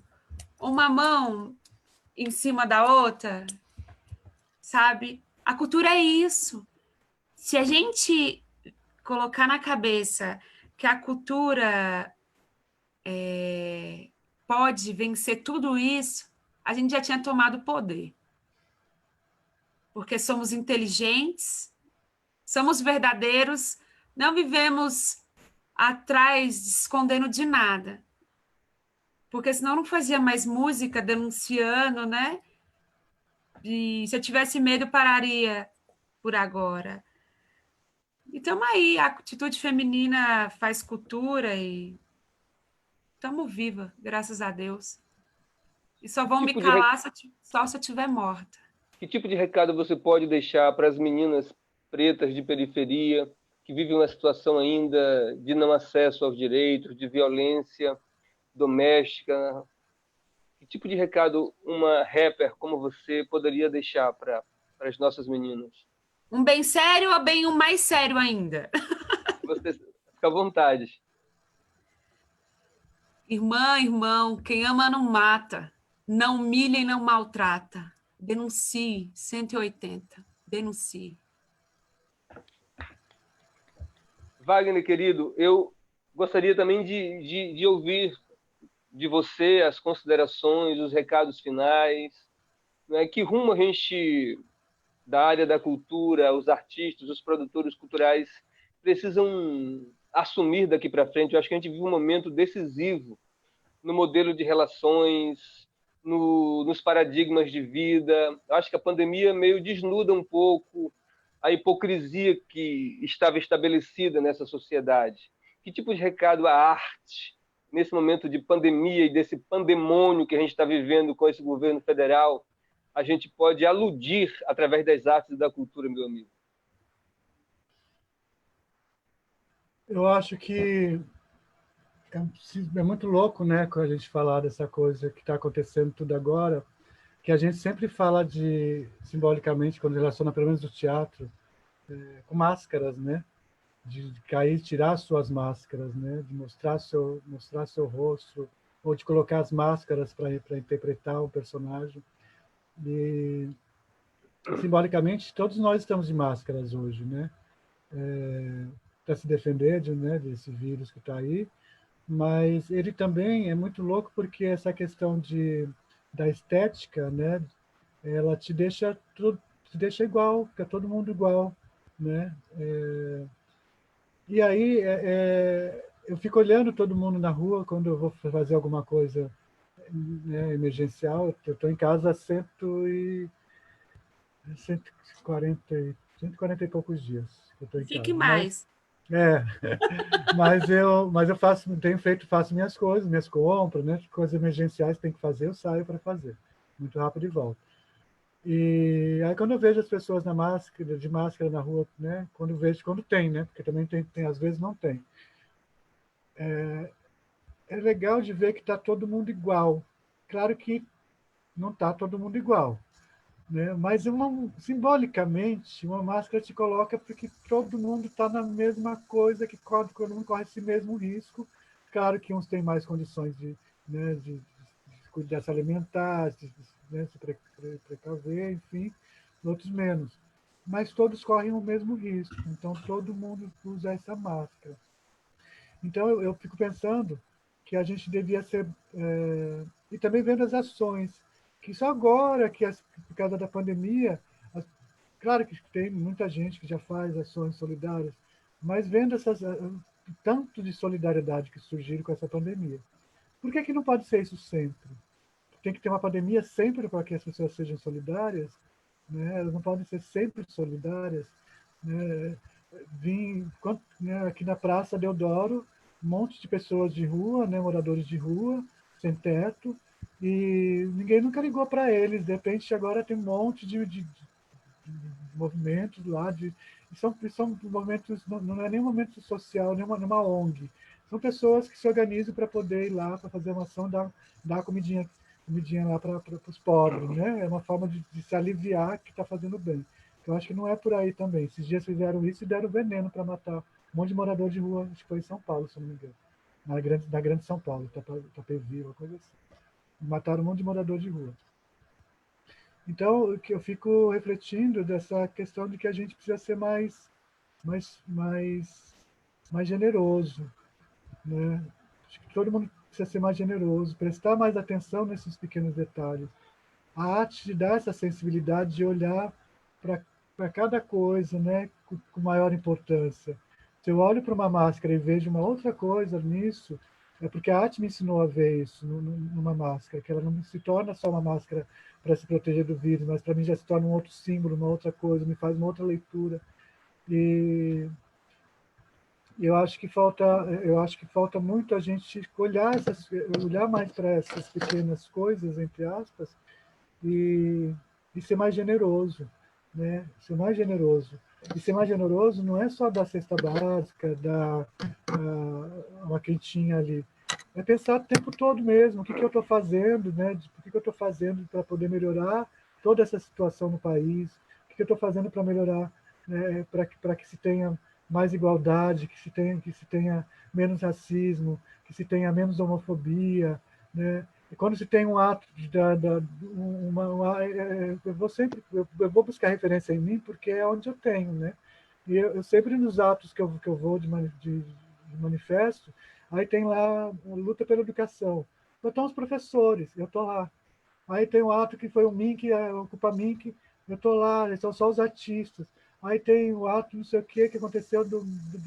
B: em cima da outra, sabe? A cultura é isso. Se a gente colocar na cabeça que a cultura pode vencer tudo isso, a gente já tinha tomado poder. Porque somos inteligentes, somos verdadeiros, não vivemos atrás, escondendo de nada. Porque senão não fazia mais música denunciando, né? E se eu tivesse medo, pararia por agora. E estamos aí, a atitude feminina faz cultura e estamos viva, graças a Deus. E só vão me calar só se eu estiver morta.
A: Que tipo de recado você pode deixar para as meninas pretas de periferia que vivem uma situação ainda de não acesso aos direitos, de violência doméstica? Que tipo de recado uma rapper como você poderia deixar para as nossas meninas?
B: Um bem sério ou bem um mais sério ainda?
A: Você fica à vontade.
B: Irmã, irmão, quem ama não mata, não humilha e não maltrata. Denuncie, 180, denuncie.
A: Wagner, querido, eu gostaria também de ouvir de você as considerações, os recados finais, né? Que rumo a gente, da área da cultura, os artistas, os produtores culturais, precisam assumir daqui para frente? Eu acho que a gente vive um momento decisivo no modelo de relações, nos paradigmas de vida. Eu acho que a pandemia meio desnuda um pouco a hipocrisia que estava estabelecida nessa sociedade. Que tipo de recado a arte, nesse momento de pandemia e desse pandemônio que a gente está vivendo com esse governo federal, a gente pode aludir através das artes e da cultura, meu amigo?
C: Eu acho que é muito louco, né, quando a gente falar dessa coisa que está acontecendo tudo agora, que a gente sempre fala simbolicamente, quando relaciona, pelo menos do teatro, com máscaras, né? De cair, tirar suas máscaras, né? De mostrar seu rosto, ou de colocar as máscaras para interpretar o personagem. E, simbolicamente, todos nós estamos de máscaras hoje, né? Para se defender desse vírus que está aí, mas ele também é muito louco porque essa questão da estética, né? Ela te deixa igual, fica todo mundo igual, né? E aí eu fico olhando todo mundo na rua quando eu vou fazer alguma coisa, né, emergencial. Eu estou em casa há 140 e poucos dias que eu estou em
B: Fique
C: casa.
B: mais.
C: É, mas eu faço minhas coisas, minhas compras, né? Coisas emergenciais que tem que fazer, eu saio para fazer. Muito rápido e volto. E aí quando eu vejo as pessoas de máscara na rua, né? Quando tem, né? Porque também tem às vezes não tem. É legal de ver que está todo mundo igual. Claro que não está todo mundo igual, né? Mas simbolicamente, uma máscara te coloca porque todo mundo está na mesma coisa, que todo mundo corre esse mesmo risco. Claro que uns têm mais condições né, de se alimentar, né, se precaver, enfim, outros menos. Mas todos correm o mesmo risco, então todo mundo usa essa máscara. Então eu fico pensando que a gente devia ser... e também vendo as ações, que só agora, por causa da pandemia, claro que tem muita gente que já faz ações solidárias, mas vendo tanto de solidariedade que surgiram com essa pandemia. Por que não pode ser isso sempre? Tem que ter uma pandemia sempre para que as pessoas sejam solidárias, né? Elas não podem ser sempre solidárias, né? Né, aqui na Praça Deodoro, um monte de pessoas de rua, né, moradores de rua, sem teto, e ninguém nunca ligou para eles. De repente, agora tem um monte de movimentos lá, são movimentos, não é nem um movimento social, nem uma ONG. São pessoas que se organizam para poder ir lá, para fazer uma ação, dar comidinha lá para os pobres, né? É uma forma de se aliviar que está fazendo bem. Eu acho que não é por aí também. Esses dias fizeram isso e deram veneno para matar um monte de morador de rua, acho que foi em São Paulo, se não me engano. Na grande São Paulo, Itapevi, uma coisa assim. Mataram um monte de morador de rua. Então, eu fico refletindo dessa questão de que a gente precisa ser mais mais generoso, né? Acho que todo mundo precisa ser mais generoso, prestar mais atenção nesses pequenos detalhes. A arte te dá essa sensibilidade de olhar para cada coisa, né, com maior importância. Se eu olho para uma máscara e vejo uma outra coisa nisso, é porque a arte me ensinou a ver isso numa máscara, que ela não se torna só uma máscara para se proteger do vírus, mas para mim já se torna um outro símbolo, uma outra coisa, me faz uma outra leitura. E eu acho que falta muito a gente olhar mais para essas pequenas coisas, entre aspas, e, e ser mais generoso, né? Ser mais generoso. E ser mais generoso não é só dar cesta básica, dar uma quentinha ali. É pensar o tempo todo mesmo, o que eu estou fazendo, né? O que eu estou fazendo para poder melhorar toda essa situação no país, o que eu estou fazendo para melhorar, né? Para que se tenha mais igualdade, que se tenha menos racismo, que se tenha menos homofobia, né? E quando se tem um ato eu vou buscar referência em mim porque é onde eu tenho, né? E eu sempre nos atos que eu vou de manifesto, aí tem lá a luta pela educação. Então estão os professores, eu estou lá. Aí tem um ato que foi o Mink, ocupa Mink, eu estou lá, eles são só os artistas. Aí tem o ato não sei o que aconteceu do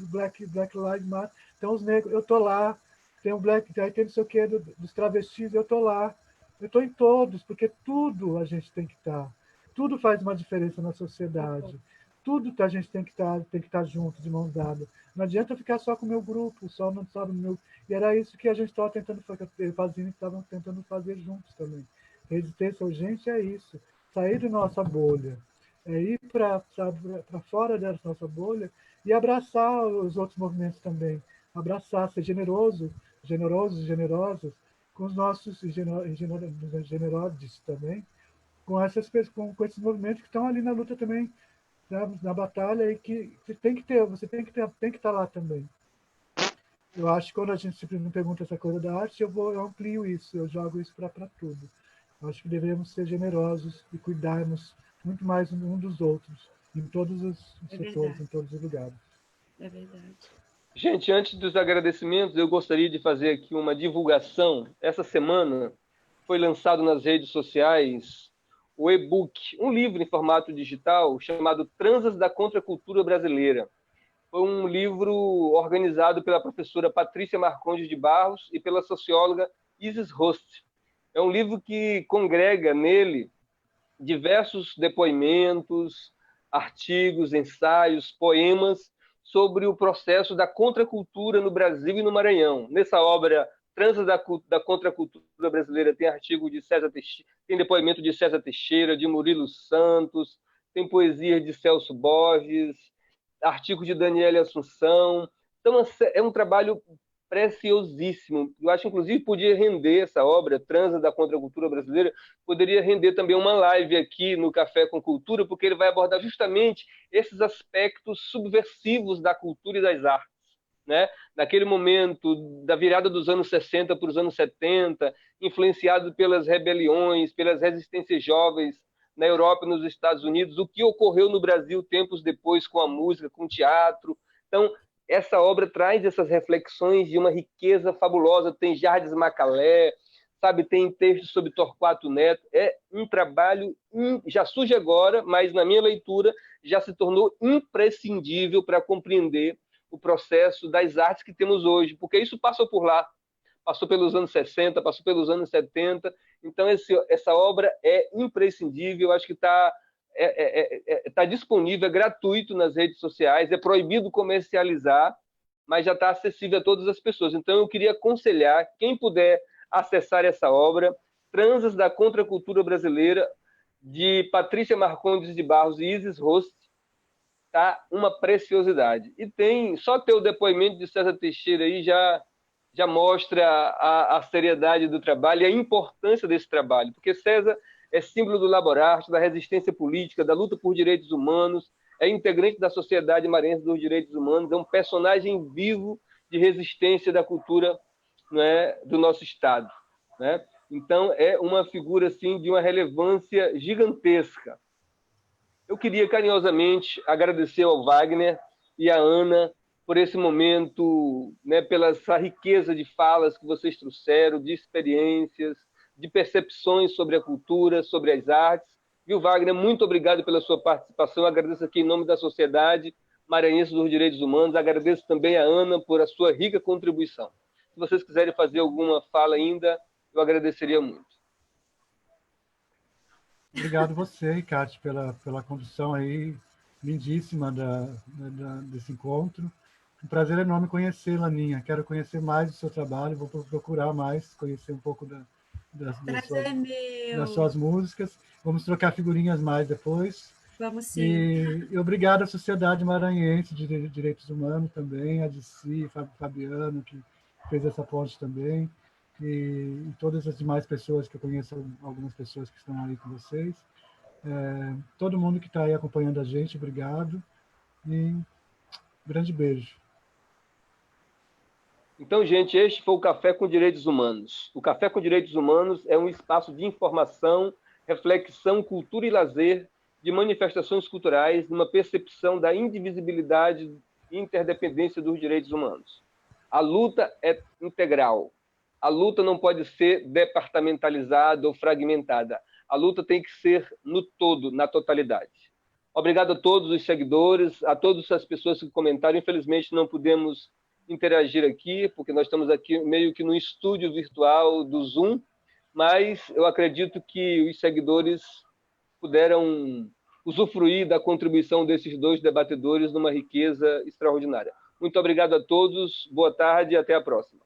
C: Black Lives Matter, então os negros, eu estou lá. Tem um Black, aí tem não sei o que dos travestis, eu estou lá. Eu estou em todos, porque tudo a gente tem que estar. Tudo faz uma diferença na sociedade. Tudo a gente tem que estar junto, de mão dada. Não adianta ficar só com o meu grupo, só no meu. E era isso que a gente estava tentando fazer, estavam tentando fazer juntos também. Resistência urgente é isso, sair da nossa bolha, é ir para fora da nossa bolha e abraçar os outros movimentos também, abraçar, ser generosos com os nossos generosos também, com com esses movimentos que estão ali na luta também, na batalha e que você tem que estar lá também. Eu acho que quando a gente sempre me pergunta essa coisa da arte, eu amplio isso, eu jogo isso para tudo. Eu acho que devemos ser generosos e cuidarmos muito mais um dos outros, em todos os setores, em todos os lugares.
B: É verdade.
A: Gente, antes dos agradecimentos, eu gostaria de fazer aqui uma divulgação. Essa semana foi lançado nas redes sociais o e-book, um livro em formato digital chamado Transas da Contracultura Brasileira. Foi um livro organizado pela professora Patrícia Marcondes de Barros e pela socióloga Isis Rost. É um livro que congrega nele diversos depoimentos, artigos, ensaios, poemas sobre o processo da contracultura no Brasil e no Maranhão. Nessa obra, Transas da Contracultura Brasileira, tem artigo de César Teixeira, tem depoimento de César Teixeira, de Murilo Santos, tem poesia de Celso Borges, artigo de Daniela Assunção. Então, é um trabalho preciosíssimo. Eu acho, inclusive, podia render essa obra, Transas da Contracultura Brasileira, poderia render também uma live aqui no Café com Cultura, porque ele vai abordar justamente esses aspectos subversivos da cultura e das artes. Né? Naquele momento da virada dos anos 60 para os anos 70, influenciado pelas rebeliões, pelas resistências jovens na Europa e nos Estados Unidos, o que ocorreu no Brasil tempos depois com a música, com o teatro. Então, essa obra traz essas reflexões de uma riqueza fabulosa. Tem Jardes Macalé, sabe, tem textos sobre Torquato Neto. É um trabalho, já surge agora, mas na minha leitura já se tornou imprescindível para compreender o processo das artes que temos hoje, porque isso passou por lá, passou pelos anos 60, passou pelos anos 70, então essa obra é imprescindível, acho que está disponível, é gratuito nas redes sociais, é proibido comercializar, mas já está acessível a todas as pessoas. Então eu queria aconselhar, quem puder acessar essa obra, Transas da Contracultura Brasileira, de Patrícia Marcondes de Barros e Isis Rost, tá uma preciosidade. E tem, só ter o depoimento de César Teixeira aí já mostra a seriedade do trabalho e a importância desse trabalho, porque César é símbolo do laborarte, da resistência política, da luta por direitos humanos, é integrante da Sociedade Maranhense dos Direitos Humanos, é um personagem vivo de resistência da cultura, né, do nosso Estado. Né? Então, é uma figura assim, de uma relevância gigantesca. Eu queria carinhosamente agradecer ao Wagner e à Ana por esse momento, né, pela essa riqueza de falas que vocês trouxeram, de experiências, de percepções sobre a cultura, sobre as artes. Viu, Wagner? Muito obrigado pela sua participação. Agradeço aqui em nome da Sociedade Maranhense dos Direitos Humanos. Agradeço também a Ana por a sua rica contribuição. Se vocês quiserem fazer alguma fala ainda, eu agradeceria muito.
C: Obrigado você, Cátia, pela condução aí lindíssima desse encontro. Um prazer enorme conhecê-la, Aninha. Quero conhecer mais do seu trabalho, vou procurar mais, conhecer um pouco das suas músicas. Vamos trocar figurinhas mais depois.
B: Vamos sim.
C: E obrigado à Sociedade Maranhense de Direitos Humanos também, a Dici, Fabiano, que fez essa ponte também, e todas as demais pessoas que eu conheço, algumas pessoas que estão aí com vocês. Todo mundo que está aí acompanhando a gente, obrigado. E grande beijo.
A: Então, gente, este foi o Café com Direitos Humanos. O Café com Direitos Humanos é um espaço de informação, reflexão, cultura e lazer, de manifestações culturais, numa percepção da indivisibilidade e interdependência dos direitos humanos. A luta é integral. A luta não pode ser departamentalizada ou fragmentada. A luta tem que ser no todo, na totalidade. Obrigado a todos os seguidores, a todas as pessoas que comentaram. Infelizmente, não pudemos interagir aqui, porque nós estamos aqui meio que no estúdio virtual do Zoom, mas eu acredito que os seguidores puderam usufruir da contribuição desses dois debatedores numa riqueza extraordinária. Muito obrigado a todos, boa tarde e até a próxima.